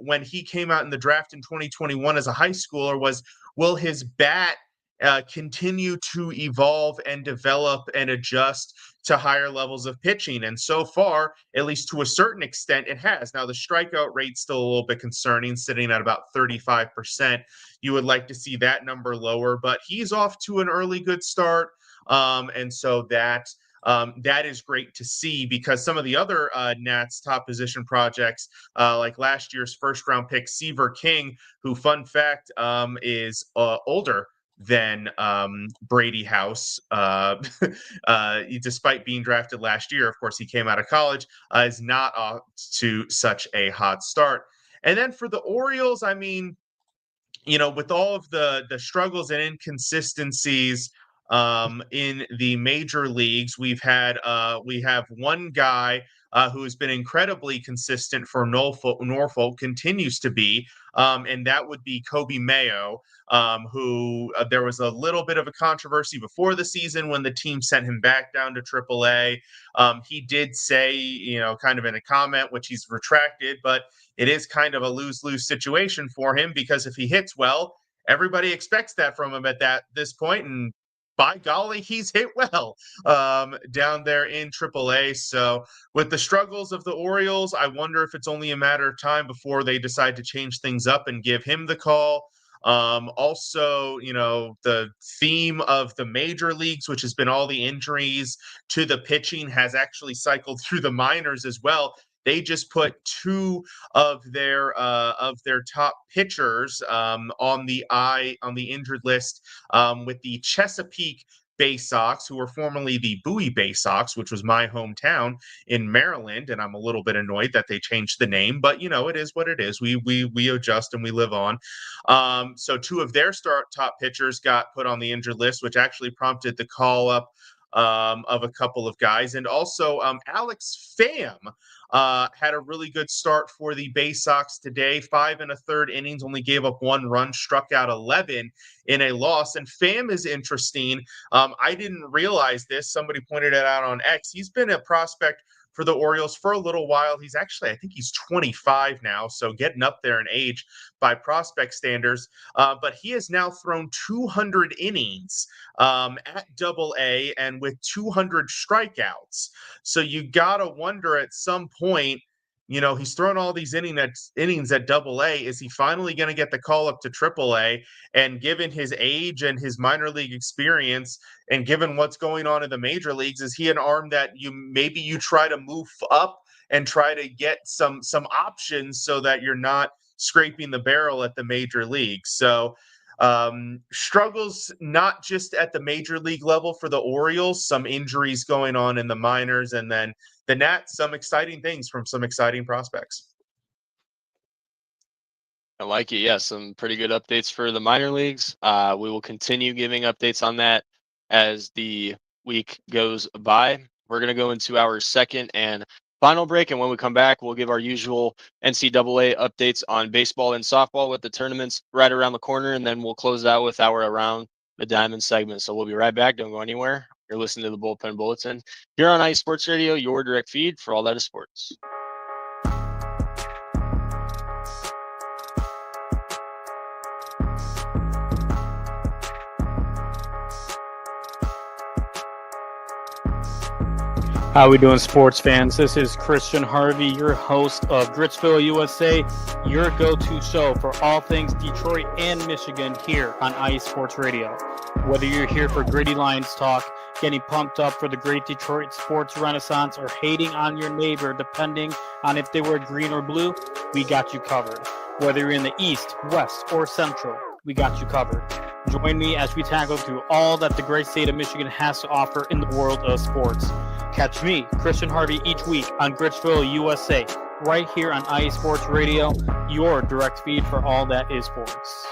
when he came out in the draft in 2021 as a high schooler was, will his bat continue to evolve and develop and adjust to higher levels of pitching? And so far, at least to a certain extent, it has. Now, the strikeout rate's still a little bit concerning, sitting at about 35%. You would like to see that number lower, but he's off to an early good start. And so that is great to see, because some of the other Nats top position projects, like last year's first round pick Seaver King, who, fun fact, is older than Brady House, despite being drafted last year. Of course, he came out of college, is not off to such a hot start. And then for the Orioles, I mean, with all of the struggles and inconsistencies in the major leagues, we have one guy who has been incredibly consistent for Norfolk, continues to be, and that would be Kobe Mayo, who there was a little bit of a controversy before the season when the team sent him back down to AAA. He did say, kind of in a comment, which he's retracted, but it is kind of a lose-lose situation for him, because if he hits well, everybody expects that from him at this point, and by golly, he's hit well down there in AAA. So with the struggles of the Orioles, I wonder if it's only a matter of time before they decide to change things up and give him the call. Also, the theme of the major leagues, which has been all the injuries to the pitching, has actually cycled through the minors as well. They just put two of their top pitchers on the injured list with the Chesapeake Bay Sox, who were formerly the Bowie Bay Sox, which was my hometown in Maryland, and I'm a little bit annoyed that they changed the name, but it is what it is. We adjust and we live on. So two of their top pitchers got put on the injured list, which actually prompted the call up of a couple of guys, and also Alex Pham had a really good start for the Bay Sox today. 5 1/3 innings, only gave up 1 run, struck out 11 in a loss. And Pham is interesting. I didn't realize this. Somebody pointed it out on X. He's been a prospect for the Orioles for a little while. He's actually, I think he's 25 now, so getting up there in age by prospect standards. But he has now thrown 200 innings at AA and with 200 strikeouts. So you got to wonder at some point, he's thrown all these innings at AA. Is he finally going to get the call up to AAA? And given his age and his minor league experience, and given what's going on in the major leagues, is he an arm that you try to move up and try to get some options so that you're not scraping the barrel at the major leagues? So struggles not just at the major league level for the Orioles, some injuries going on in the minors, and then the Nats, some exciting things from some exciting prospects. I like it. Yeah, some pretty good updates for the minor leagues. We will continue giving updates on that as the week goes by. We're going to go into our second and final break, and when we come back, we'll give our usual NCAA updates on baseball and softball with the tournaments right around the corner, and then we'll close out with our Around the Diamond segment. So we'll be right back. Don't go anywhere. You're listening to the Bullpen Bulletin here on IE Sports Radio, your direct feed for all that is sports. How we doing, sports fans? This is Christian Harvey, your host of Gritsville, USA, your go-to show for all things Detroit and Michigan here on IE Sports Radio. Whether you're here for Gritty Lions talk, getting pumped up for the great Detroit sports renaissance, or hating on your neighbor depending on if they were green or blue, we got you covered. Whether you're in the East, West, or Central, we got you covered. Join me as we tackle through all that the great state of Michigan has to offer in the world of sports. Catch me, Christian Harvey, each week on Gritsville, USA, right here on IE Sports Radio, your direct feed for all that is sports.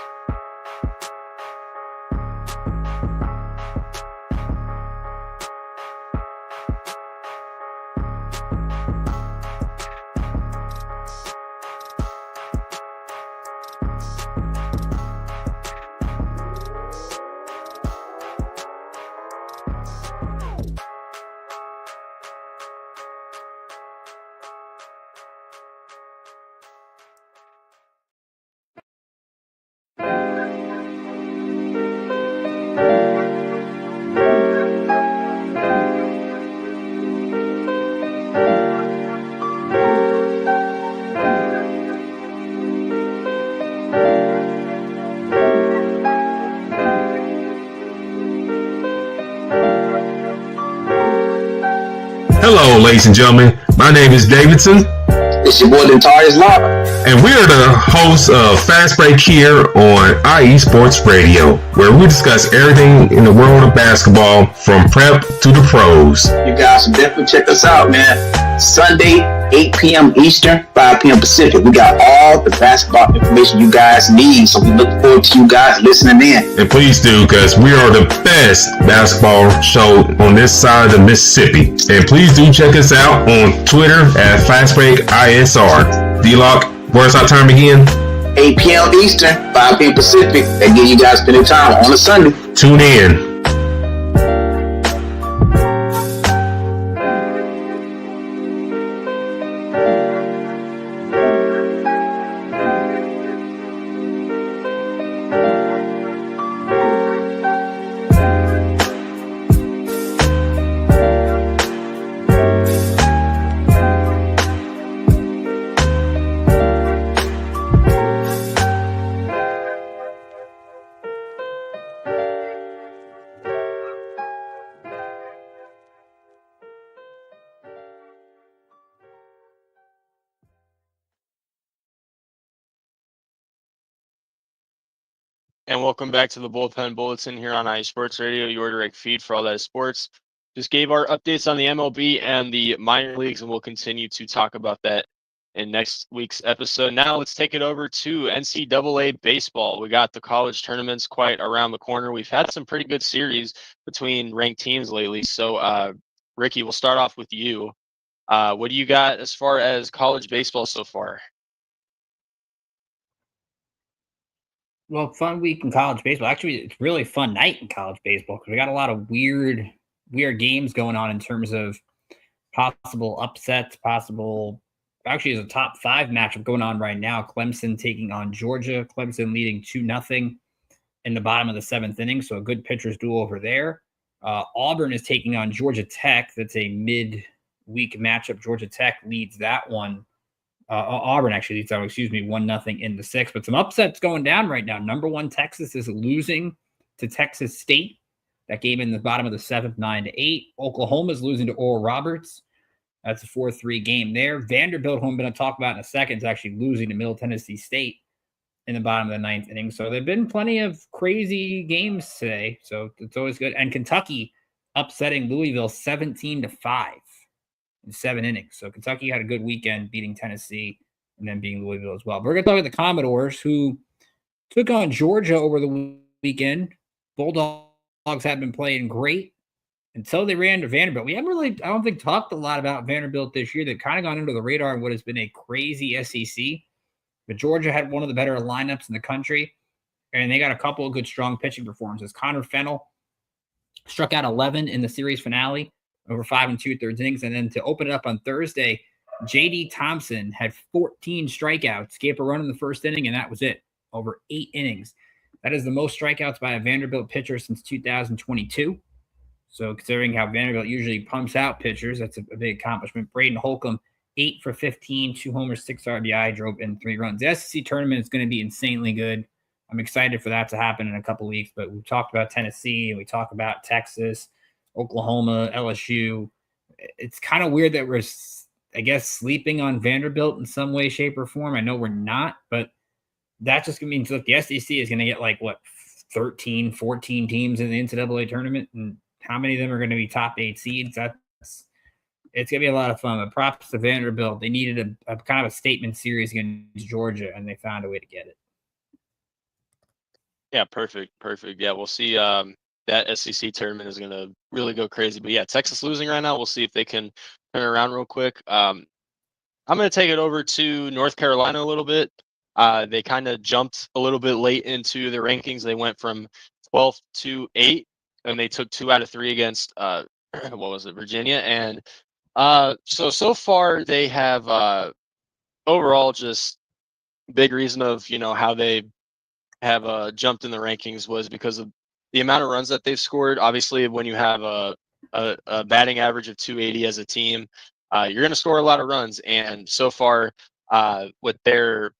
Hello, ladies and gentlemen. My name is Davidson. It's your boy, Lentarius Law. And we are the hosts of Fast Break here on IE Sports Radio, where we discuss everything in the world of basketball from prep to the pros. You guys should definitely check us out, man. Sunday, 8 p.m. Eastern, 5 p.m. Pacific. We got all the basketball information you guys need, so we look forward to you guys listening in. And please do, because we are the best basketball show on this side of the Mississippi. And please do check us out on Twitter at FastBreakISR. D-Lock, where's our time again? 8 p.m. Eastern, 5 p.m. Pacific. That gives you guys plenty of time on a Sunday. Tune in. And welcome back to the Bullpen Bulletin here on iSports Radio, your direct feed for all that is sports. Just gave our updates on the MLB and the minor leagues, and we'll continue to talk about that in next week's episode. Now let's take it over to NCAA baseball. We got the college tournaments quite around the corner. We've had some pretty good series between ranked teams lately. So, Ricky, we'll start off with you. What do you got as far as college baseball so far? Well, fun week in college baseball. Actually, it's really fun night in college baseball because we got a lot of weird games going on in terms of possible upsets, actually there's a top 5 matchup going on right now. Clemson taking on Georgia. Clemson leading 2-0 in the bottom of the 7th inning. So a good pitcher's duel over there. Auburn is taking on Georgia Tech. That's a mid-week matchup. Georgia Tech leads that one. Auburn actually leads that one, 1-0 in the 6th. But some upsets going down right now. Number 1 Texas is losing to Texas State. That game in the bottom of the 7th, 9-8. Oklahoma is losing to Oral Roberts. That's a 4-3 game there. Vanderbilt, who I'm going to talk about in a second, is actually losing to Middle Tennessee State in the bottom of the 9th inning. So there have been plenty of crazy games today. So it's always good. And Kentucky upsetting Louisville 17-5 in 7 innings. So Kentucky had a good weekend beating Tennessee and then beating Louisville as well. But we're going to talk about the Commodores, who took on Georgia over the weekend. Bulldogs have been playing great until they ran to Vanderbilt. We haven't really, I don't think, talked a lot about Vanderbilt this year. They've kind of gone under the radar in what has been a crazy SEC. But Georgia had one of the better lineups in the country, and they got a couple of good, strong pitching performances. Connor Fennell struck out 11 in the series finale over 5 2/3 innings. And then to open it up on Thursday, J.D. Thompson had 14 strikeouts, gave a run in the first inning, and that was it, over 8 innings. That is the most strikeouts by a Vanderbilt pitcher since 2022. So considering how Vanderbilt usually pumps out pitchers, that's a big accomplishment. Braden Holcomb, 8 for 15, 2 homers, 6 RBI, drove in 3 runs. The SEC tournament is going to be insanely good. I'm excited for that to happen in a couple weeks. But we talked about Tennessee, and we talked about Texas, Oklahoma, LSU. It's kind of weird that we're, I guess, sleeping on Vanderbilt in some way, shape, or form. I know we're not, but that just means, look, the SEC is going to get 13, 14 teams in the NCAA tournament, and how many of them are going to be top 8 seeds? It's going to be a lot of fun. But props to Vanderbilt. They needed a kind of a statement series against Georgia, and they found a way to get it. Yeah, perfect. Yeah, we'll see. That SEC tournament is going to really go crazy. But yeah, Texas losing right now. We'll see if they can turn it around real quick. I'm going to take it over to North Carolina a little bit. They kind of jumped a little bit late into the rankings. They went from 12th to 8th, and they took 2 out of 3 against Virginia. And so far they have overall just big reason of how they have jumped in the rankings was because of the amount of runs that they've scored. Obviously, when you have a batting average of 280 as a team, you're going to score a lot of runs. And so far, with the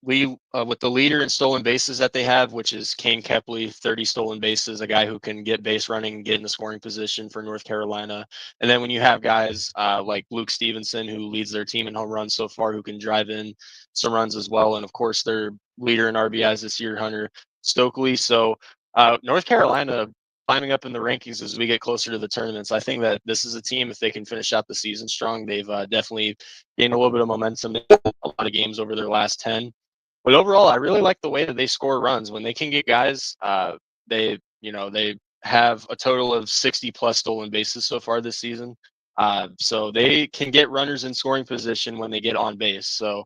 leader in stolen bases that they have, which is Kane Kepley, 30 stolen bases, a guy who can get base running, get in the scoring position for North Carolina. And then when you have guys like Luke Stevenson, who leads their team in home runs so far, who can drive in some runs as well. And of course, their leader in RBIs this year, Hunter Stokely. So North Carolina climbing up in the rankings as we get closer to the tournaments. I think that this is a team, if they can finish out the season strong, they've definitely gained a little bit of momentum. They've won a lot of games over their last 10. But overall, I really like the way that they score runs. When they can get guys, they have a total of 60 plus stolen bases so far this season. So they can get runners in scoring position when they get on base. So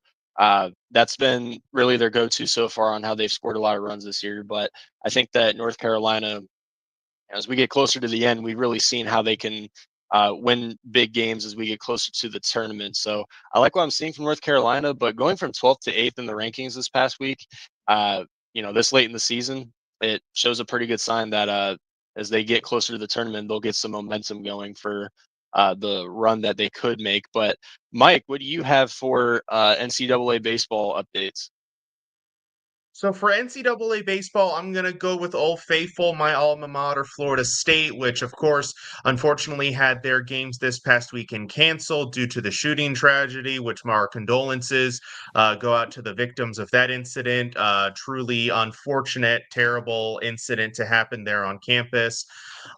that's been really their go-to so far on how they've scored a lot of runs this year. But I think that North Carolina, as we get closer to the end, we've really seen how they can win big games as we get closer to the tournament. So I like what I'm seeing from North Carolina, but going from 12th to 8th in the rankings this past week, this late in the season, it shows a pretty good sign that as they get closer to the tournament, they'll get some momentum going for the run that they could make. But Mike, what do you have for NCAA baseball updates? So for NCAA baseball, I'm going to go with Old Faithful, my alma mater, Florida State, which, of course, unfortunately had their games this past weekend canceled due to the shooting tragedy, which our condolences go out to the victims of that incident. Truly unfortunate, terrible incident to happen there on campus.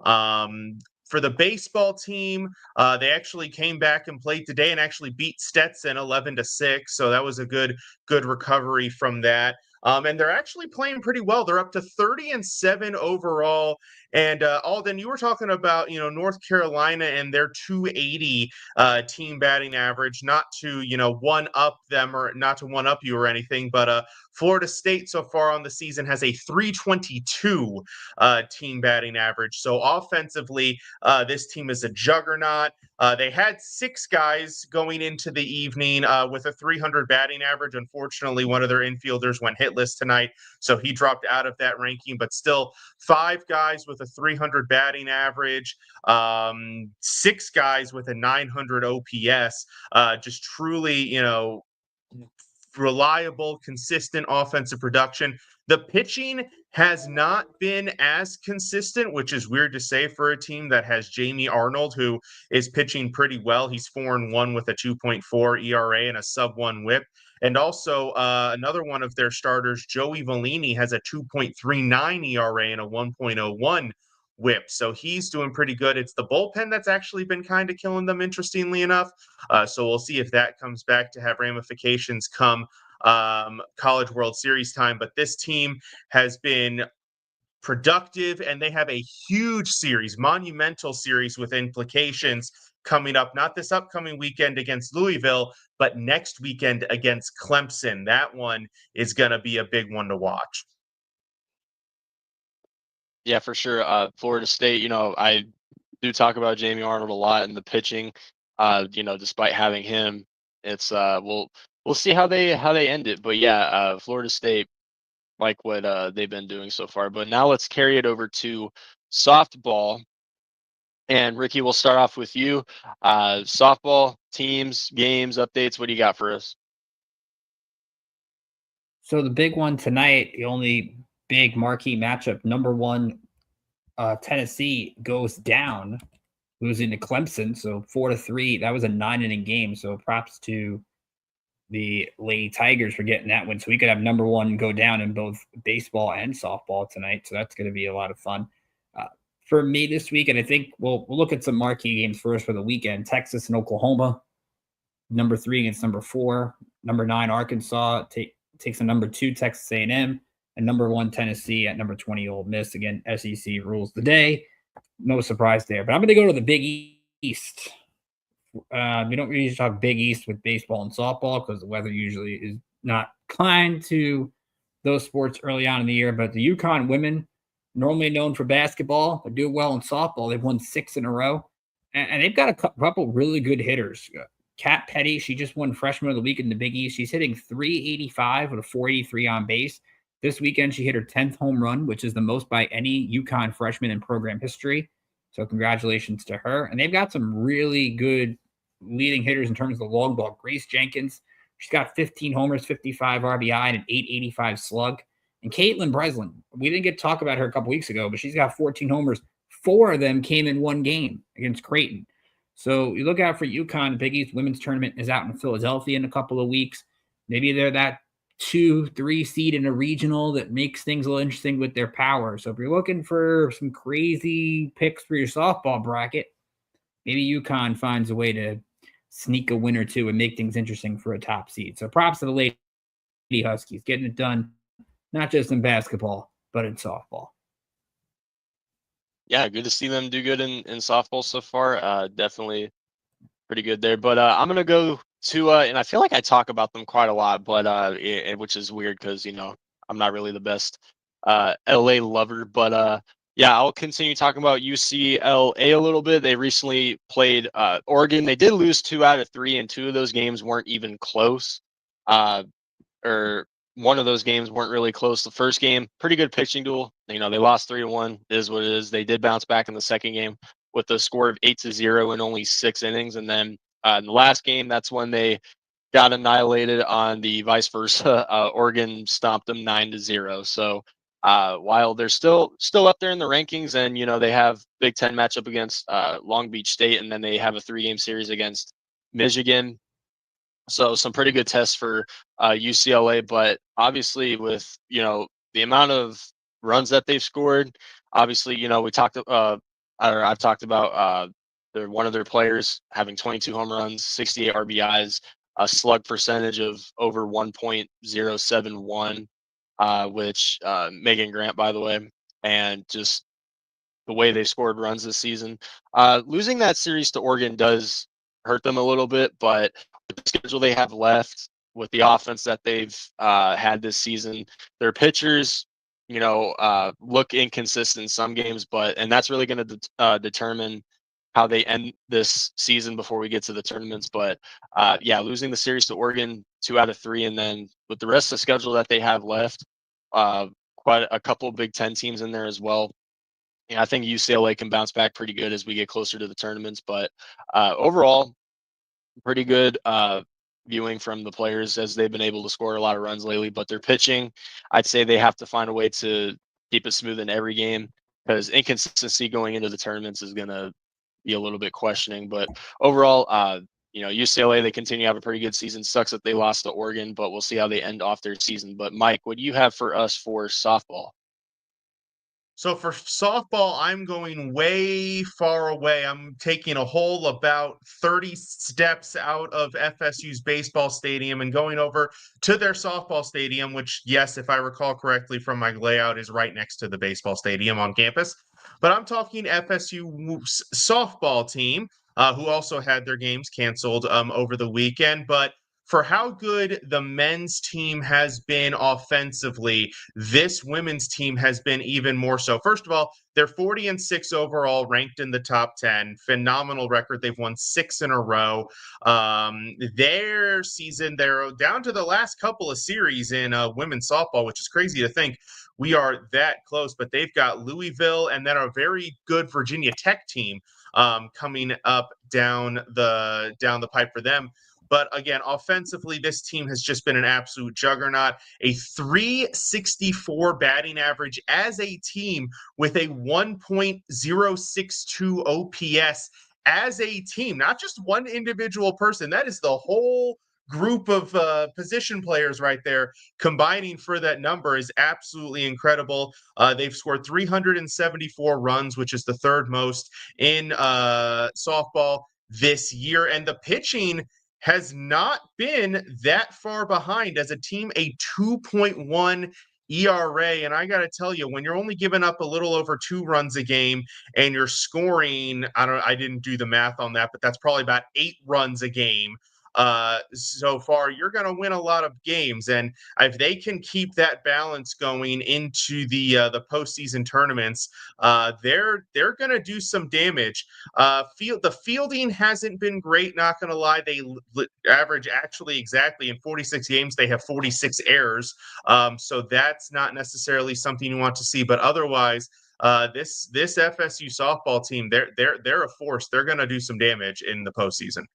For the baseball team, they actually came back and played today and actually beat Stetson 11-6. So that was a good recovery from that. And they're actually playing pretty well. They're up to 30-7 overall. And Alden, you were talking about North Carolina and their 280 team batting average. Not to one up them or not to one up you or anything, but Florida State so far on the season has a 322 team batting average. So offensively, this team is a juggernaut. They had 6 guys going into the evening with a 300 batting average. Unfortunately, one of their infielders went hitless tonight, so he dropped out of that ranking. But still, 5 guys with a 300 batting average, 6 guys with a 900 OPS. Just truly, reliable, consistent offensive production. The pitching has not been as consistent, which is weird to say for a team that has Jamie Arnold, who is pitching pretty well. He's 4-1 with a 2.4 ERA and a sub-1 WHIP. And also another one of their starters, Joey Vellini, has a 2.39 ERA and a 1.01 WHIP. So he's doing pretty good. It's the bullpen that's actually been kind of killing them, interestingly enough. So we'll see if that comes back to have ramifications come College World Series time. But this team has been productive, and they have a huge series, monumental series with implications coming up, not this upcoming weekend against Louisville, but next weekend against Clemson. That one is going to be a big one to watch. Yeah, for sure. Florida State, I do talk about Jamie Arnold a lot in the pitching. Despite having him, it's we'll see how they end it. But yeah, Florida State, like what they've been doing so far. But now let's carry it over to softball. And Ricky, we'll start off with you. Softball teams, games, updates. What do you got for us? So the big one tonight, the only big marquee matchup, number 1 Tennessee goes down, losing to Clemson. So 4-3. That was a 9-inning game. So props to the Lady Tigers for getting that one. So we could have number 1 go down in both baseball and softball tonight. So that's going to be a lot of fun. For me this week, and I think we'll look at some marquee games first for the weekend. Texas and Oklahoma, number 3 against number 4. Number 9 Arkansas takes a number 2 Texas A&M, and number 1 Tennessee at number 20 Ole Miss. Again, SEC rules the day. No surprise there. But I'm going to go to the Big East. We don't usually talk Big East with baseball and softball because the weather usually is not kind to those sports early on in the year. But the UConn women, normally known for basketball, but do well in softball. They've won 6 in a row, and they've got a couple really good hitters. Kat Petty, she just won Freshman of the Week in the Big East. She's hitting .385 with a .483 on base. This weekend, she hit her 10th home run, which is the most by any UConn freshman in program history. So congratulations to her. And they've got some really good leading hitters in terms of the long ball. Grace Jenkins, she's got 15 homers, 55 RBI, and an .885 slug. And Caitlin Breslin, we didn't get to talk about her a couple weeks ago, but she's got 14 homers. 4 of them came in one game against Creighton. So you look out for UConn. The Big East Women's Tournament is out in Philadelphia in a couple of weeks. Maybe they're that 2-3 seed in a regional that makes things a little interesting with their power. So if you're looking for some crazy picks for your softball bracket, maybe UConn finds a way to sneak a win or two and make things interesting for a top seed. So props to the Lady Huskies getting it done, not just in basketball, but in softball. Yeah, good to see them do good in softball so far. Definitely pretty good there. But I'm going to go to, and I feel like I talk about them quite a lot, but which is weird because, I'm not really the best LA lover. But yeah, I'll continue talking about UCLA a little bit. They recently played Oregon. They did lose 2 out of 3, and 2 of those games weren't even close. Or one of those games weren't really close. The first game, pretty good pitching duel. They lost 3-1. It is what it is. They did bounce back in the second game with a score of 8-0 in only 6 innings. And then in the last game, that's when they got annihilated on the vice versa. Oregon stomped them 9-0. So while they're still up there in the rankings, and they have Big Ten matchup against Long Beach State, and then they have a 3-game series against Michigan. So some pretty good tests for UCLA, but obviously with the amount of runs that they've scored, obviously we talked I've talked about one of their players having 22 home runs, 68 RBIs, a slug percentage of over 1.071, which Megan Grant, by the way, and just the way they scored runs this season. Losing that series to Oregon does hurt them a little bit, but with the schedule they have left, with the offense that they've had this season, their pitchers, look inconsistent in some games, and that's really going to determine how they end this season before we get to the tournaments. But losing the series to Oregon 2 out of 3, and then with the rest of the schedule that they have left, quite a couple of Big Ten teams in there as well. I think UCLA can bounce back pretty good as we get closer to the tournaments. But overall, pretty good viewing from the players as they've been able to score a lot of runs lately. But their pitching, I'd say they have to find a way to keep it smooth in every game, because inconsistency going into the tournaments is going to be a little bit questioning. But overall, UCLA, they continue to have a pretty good season. Sucks that they lost to Oregon, but we'll see how they end off their season. But Mike, what do you have for us for softball? So for softball, I'm going way far away. I'm taking a whole about 30 steps out of FSU's baseball stadium and going over to their softball stadium, which, yes, if I recall correctly from my layout, is right next to the baseball stadium on campus. But I'm talking FSU softball team, who also had their games canceled over the weekend. But for how good the men's team has been offensively, this women's team has been even more so. First of all, they're 40-6 overall, ranked in the top 10. Phenomenal record. They've won 6 in a row. Their season, they're down to the last couple of series in women's softball, which is crazy to think we are that close. But they've got Louisville and then a very good Virginia Tech team coming up down the pipe for them. But again, offensively, this team has just been an absolute juggernaut. A 364 batting average as a team with a 1.062 OPS as a team, not just one individual person. That is the whole group of position players right there combining for that number is absolutely incredible. They've scored 374 runs, which is the third most in softball this year. And the pitching has not been that far behind as a team, a 2.1 ERA. And I got to tell you, when you're only giving up a little over 2 runs a game and you're scoring, I didn't do the math on that, but that's probably about 8 runs a game. So far, you're going to win a lot of games, and if they can keep that balance going into the postseason tournaments, they're going to do some damage. The fielding hasn't been great. Not going to lie, they average actually exactly in 46 games they have 46 errors. So that's not necessarily something you want to see, but otherwise. This FSU softball team, they're a force. They're going to do some damage in the postseason.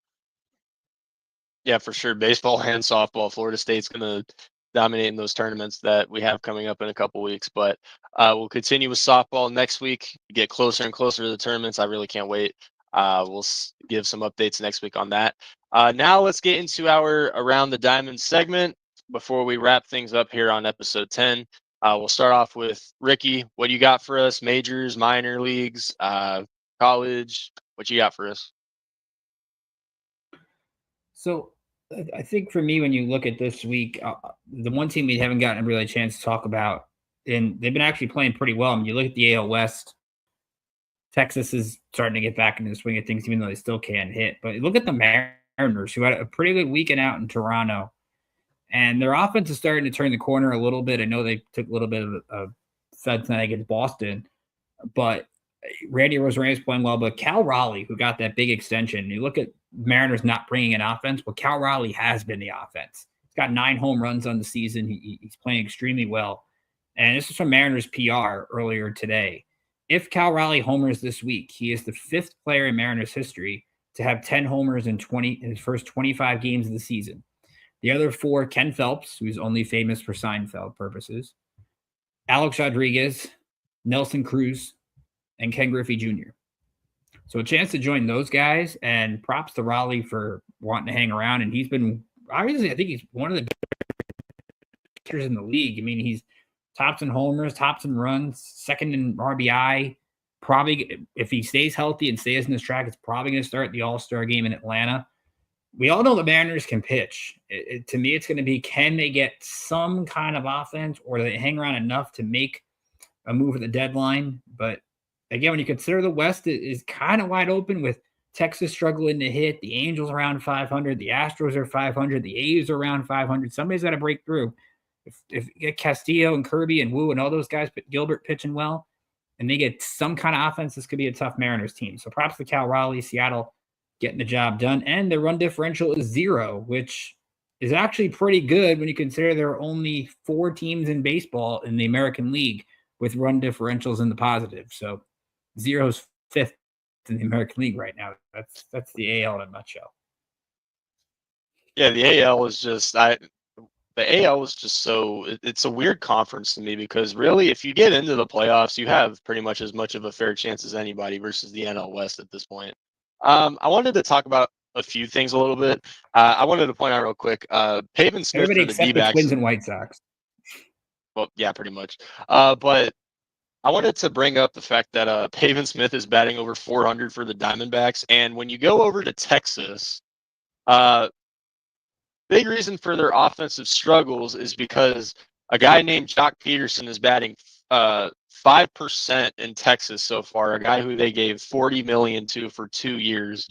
Yeah, for sure. Baseball and softball. Florida State's going to dominate in those tournaments that we have coming up in a couple weeks. But we'll continue with softball next week. Get closer and closer to the tournaments. I really can't wait. We'll give some updates next week on that. Now let's get into our Around the Diamond segment before we wrap things up here on episode 10. We'll start off with Ricky. What do you got for us? Majors, minor leagues, college? What you got for us? So I think for me, when you look at this week, the one team we haven't gotten really a chance to talk about, and they've been actually playing pretty well. I mean, you look at the AL West, Texas is starting to get back into the swing of things, even though they still can't hit. But look at the Mariners, who had a pretty good weekend out in Toronto, and their offense is starting to turn the corner a little bit. I know they took a little bit of a thud tonight against Boston, but Randy Rosarena is playing well. But Cal Raleigh, who got that big extension, you look at Mariners not bringing in offense, but Cal Raleigh has been the offense. He's got 9 home runs on the season. He's playing extremely well. And this is from Mariners PR earlier today. If Cal Raleigh homers this week, he is the 5th player in Mariners history to have 10 homers in his first 25 games of the season. The other 4, Ken Phelps, who's only famous for Seinfeld purposes, Alex Rodriguez, Nelson Cruz, and Ken Griffey Jr. So a chance to join those guys, and props to Raleigh for wanting to hang around. And he's been, obviously, I think he's one of the pitchers in the league. I mean, he's tops in homers, tops in runs, second in RBI. Probably, if he stays healthy and stays in this track, it's probably going to start the All-Star game in Atlanta. We all know the Mariners can pitch. To me, it's going to be, can they get some kind of offense, or do they hang around enough to make a move at the deadline? But again, when you consider the West is kind of wide open, with Texas struggling to hit, the Angels around 500, the Astros are 500, the A's are around 500. Somebody's got to break through. If you get Castillo and Kirby and Wu and all those guys, but Gilbert pitching well, and they get some kind of offense, this could be a tough Mariners team. So props to Cal Raleigh, Seattle getting the job done. And their run differential is 0, which is actually pretty good when you consider there are only 4 teams in baseball in the American League with run differentials in the positive. So 0 is 5th in the American League right now. That's the AL in a nutshell. Yeah, the AL is just the AL is just it's a weird conference to me, because really, if you get into the playoffs, you have pretty much as much of a fair chance as anybody versus the NL West at this point. I wanted to talk about a few things a little bit. I wanted to point out real quick, Pavin Smith Everybody for the except the D-backs. Twins and White Sox. Well, yeah, pretty much. But I wanted to bring up the fact that Pavin Smith is batting over 400 for the Diamondbacks. And when you go over to Texas, big reason for their offensive struggles is because a guy named Jock Peterson is batting 5% in Texas so far, a guy who they gave $40 million to for 2 years.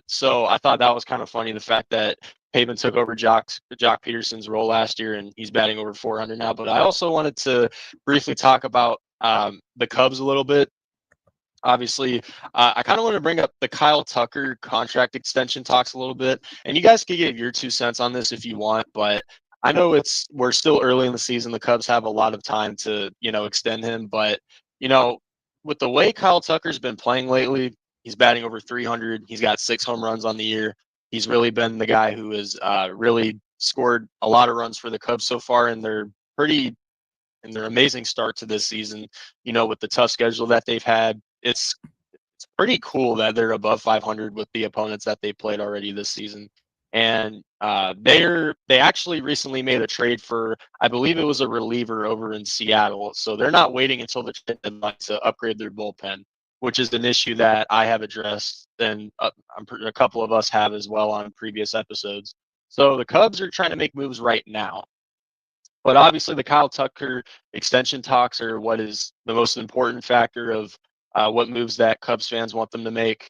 So I thought that was kind of funny, the fact that Pavin took over Jock Peterson's role last year, and he's batting over 400 now. But I also wanted to briefly talk about the Cubs a little bit. Obviously, I kind of want to bring up the Kyle Tucker contract extension talks a little bit, and you guys can give your 2 cents on this if you want, but I know we're still early in the season. The Cubs have a lot of time to, extend him, but, with the way Kyle Tucker's been playing lately, he's batting over 300. He's got 6 home runs on the year. He's really been the guy who has really scored a lot of runs for the Cubs so far, and they're amazing start to this season, with the tough schedule that they've had. It's pretty cool that they're above 500 with the opponents that they played already this season. And they actually recently made a trade for, I believe it was a reliever over in Seattle. So they're not waiting until the trade deadline to upgrade their bullpen, which is an issue that I have addressed, and a couple of us have as well on previous episodes. So the Cubs are trying to make moves right now. But obviously the Kyle Tucker extension talks are what is the most important factor of what moves that Cubs fans want them to make.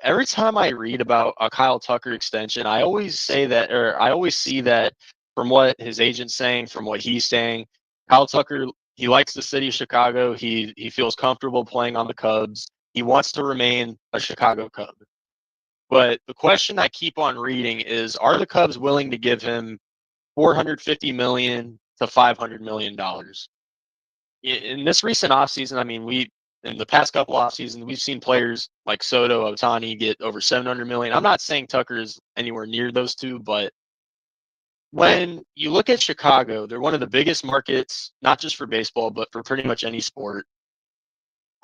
Every time I read about a Kyle Tucker extension, I always see that from what his agent's saying, from what he's saying, Kyle Tucker, he likes the city of Chicago. He feels comfortable playing on the Cubs. He wants to remain a Chicago Cub. But the question I keep on reading is, are the Cubs willing to give him $450 million to $500 million? In this recent offseason, I mean, in the past couple off seasons, we've seen players like Soto, Ohtani get over $700 million. I'm not saying Tucker is anywhere near those two, but when you look at Chicago, they're one of the biggest markets, not just for baseball, but for pretty much any sport.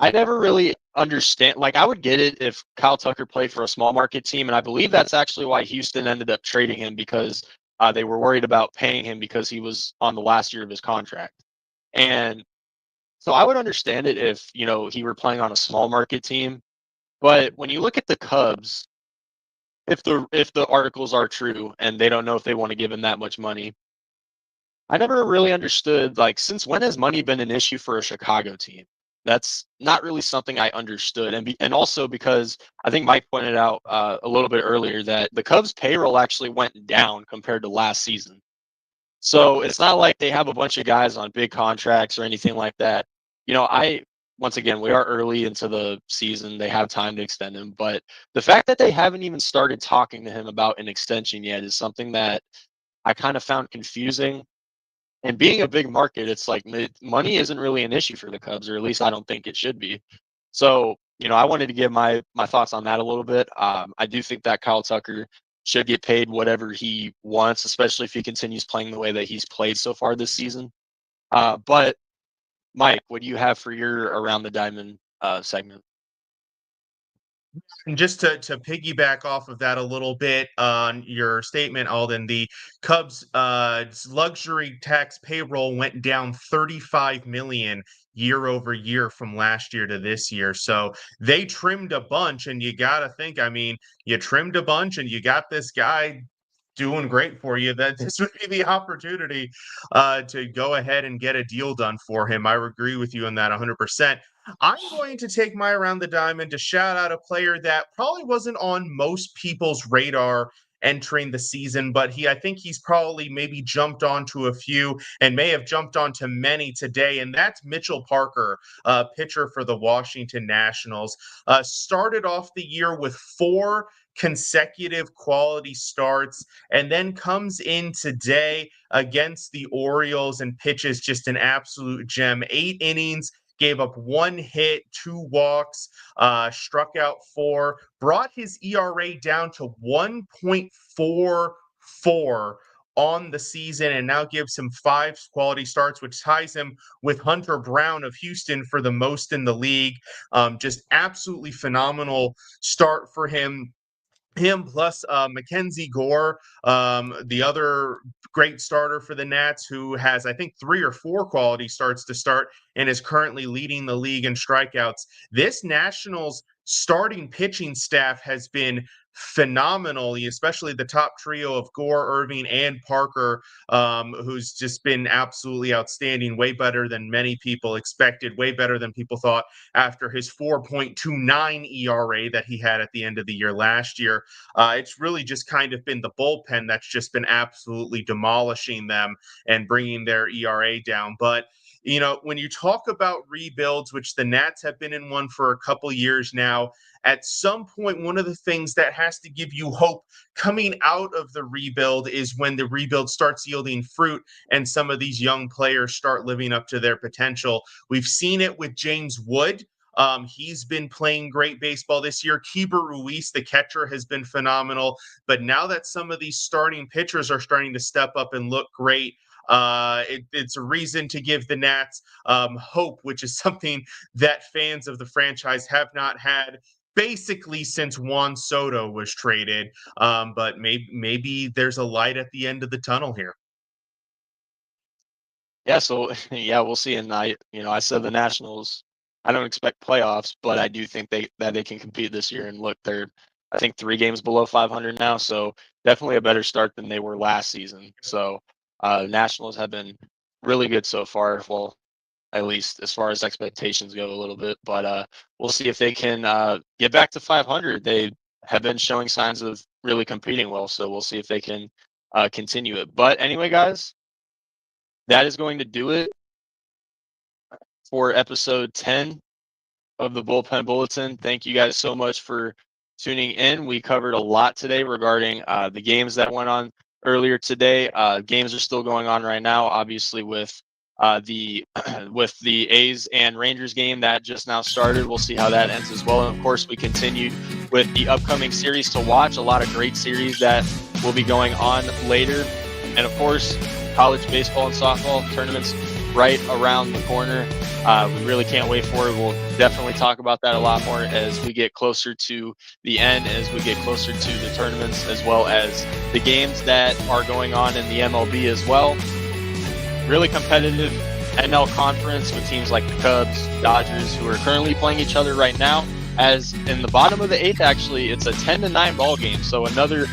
I never really understand. Like, I would get it if Kyle Tucker played for a small market team, and I believe that's actually why Houston ended up trading him, because they were worried about paying him because he was on the last year of his contract. And so I would understand it if, he were playing on a small market team. But when you look at the Cubs, if the articles are true and they don't know if they want to give him that much money, I never really understood, like, since when has money been an issue for a Chicago team? That's not really something I understood. And also because I think Mike pointed out a little bit earlier that the Cubs payroll actually went down compared to last season. So it's not like they have a bunch of guys on big contracts or anything like that. Once again, we are early into the season. They have time to extend him. But the fact that they haven't even started talking to him about an extension yet is something that I kind of found confusing. And being a big market, it's like money isn't really an issue for the Cubs, or at least I don't think it should be. So, I wanted to give my thoughts on that a little bit. I do think that Kyle Tucker should get paid whatever he wants, especially if he continues playing the way that he's played so far this season. But Mike, what do you have for your Around the Diamond segment? And just to piggyback off of that a little bit on your statement, Alden, the Cubs luxury tax payroll went down 35 million year over year from last year to this year. So they trimmed a bunch, and you got to think, I mean, you trimmed a bunch and you got this guy doing great for you, that this would be the opportunity to go ahead and get a deal done for him. I agree with you on that 100%. I'm going to take my Around the Diamond to shout out a player that probably wasn't on most people's radar entering the season, but I think he's probably maybe jumped onto a few and may have jumped onto many today, and that's Mitchell Parker, pitcher for the Washington Nationals. Started off the year with 4 consecutive quality starts, and then comes in today against the Orioles and pitches just an absolute gem. 8 innings, gave up 1 hit, 2 walks, struck out 4, brought his ERA down to 1.44 on the season, and now gives him 5 quality starts, which ties him with Hunter Brown of Houston for the most in the league. Just absolutely phenomenal start for him. Plus Mackenzie Gore, the other great starter for the Nats, who has, I think, 3 or 4 quality starts to start and is currently leading the league in strikeouts. This Nationals starting pitching staff has been phenomenal, especially the top trio of Gore, Irving, and Parker, who's just been absolutely outstanding, way better than many people expected, way better than people thought after his 4.29 ERA that he had at the end of the year last year. It's really just kind of been the bullpen that's just been absolutely demolishing them and bringing their ERA down. But when you talk about rebuilds, which the Nats have been in one for a couple years now, at some point, one of the things that has to give you hope coming out of the rebuild is when the rebuild starts yielding fruit and some of these young players start living up to their potential. We've seen it with James Wood. He's been playing great baseball this year. Keeper Ruiz, the catcher, has been phenomenal. But now that some of these starting pitchers are starting to step up and look great, it's a reason to give the Nats hope, which is something that fans of the franchise have not had basically since Juan Soto was traded. But maybe there's a light at the end of the tunnel here. Yeah, so we'll see. And I said the Nationals, I don't expect playoffs, but I do think that they can compete this year. And look, they're, I think, 3 games below 500 now, so definitely a better start than they were last season. So Nationals have been really good so far. Well, at least as far as expectations go a little bit, but we'll see if they can get back to 500. They have been showing signs of really competing well, so we'll see if they can continue it. But anyway, guys, that is going to do it for episode 10 of the Bullpen Bulletin. Thank you guys so much for tuning in. We covered a lot today regarding the games that went on earlier today. Games are still going on right now, obviously, with the A's and Rangers game that just now started. We'll see how that ends as well. And of course, we continued with the upcoming series to watch. A lot of great series that will be going on later. And of course, college baseball and softball tournaments right around the corner. We really can't wait for it. We'll definitely talk about that a lot more as we get closer to the end, as we get closer to the tournaments, as well as the games that are going on in the MLB as well. Really competitive NL conference with teams like the Cubs, Dodgers, who are currently playing each other right now. As in the bottom of the 8th, actually, it's a 10-9 ball game. So another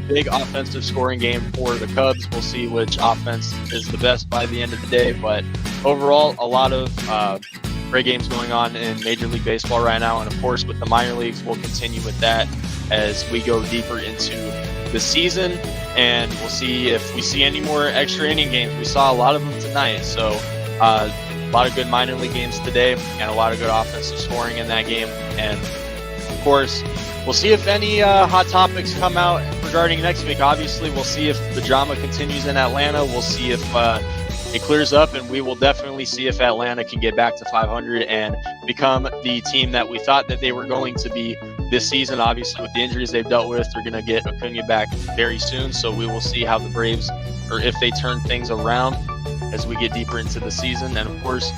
big offensive scoring game for the Cubs. We'll see which offense is the best by the end of the day. But overall, a lot of great games going on in Major League Baseball right now. And of course, with the minor leagues, we'll continue with that as we go deeper into the season. And we'll see if we see any more extra inning games. We saw a lot of them tonight. So a lot of good minor league games today and a lot of good offensive scoring in that game. And of course, we'll see if any hot topics come out regarding next week. Obviously, we'll see if the drama continues in Atlanta. We'll see if it clears up, and we will definitely see if Atlanta can get back to 500 and become the team that we thought that they were going to be this season. Obviously, with the injuries they've dealt with, they're going to get Acuna back very soon. So we will see how the Braves, or if they turn things around as we get deeper into the season. And of course,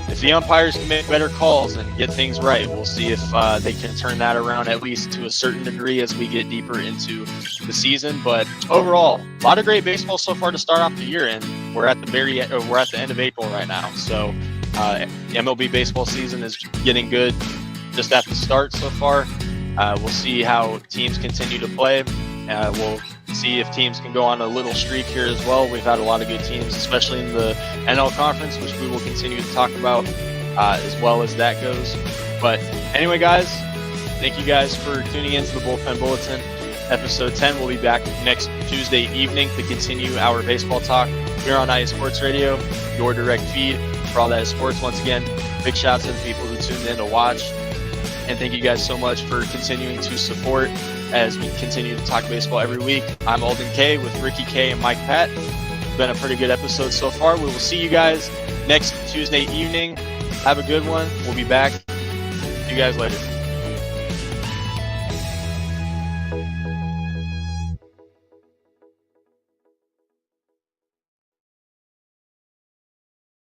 if the umpires can make better calls and get things right, we'll see if they can turn that around at least to a certain degree as we get deeper into the season. But overall, a lot of great baseball so far to start off the year, and we're at the end of April right now. So MLB baseball season is getting good just at the start so far. We'll see how teams continue to play. We'll see if teams can go on a little streak here as well. We've had a lot of good teams, especially in the NL Conference, which we will continue to talk about as well as that goes. But anyway, guys, thank you guys for tuning in to the Bullpen Bulletin. Episode 10 will be back next Tuesday evening to continue our baseball talk here on IE Sports Radio, your direct feed for all that is sports. Once again, big shout out to the people who tuned in to watch. And thank you guys so much for continuing to support as we continue to talk baseball every week. I'm Alden K with Ricky K and Mike Patt. It's been a pretty good episode so far. We will see you guys next Tuesday evening. Have a good one. We'll be back. See you guys later.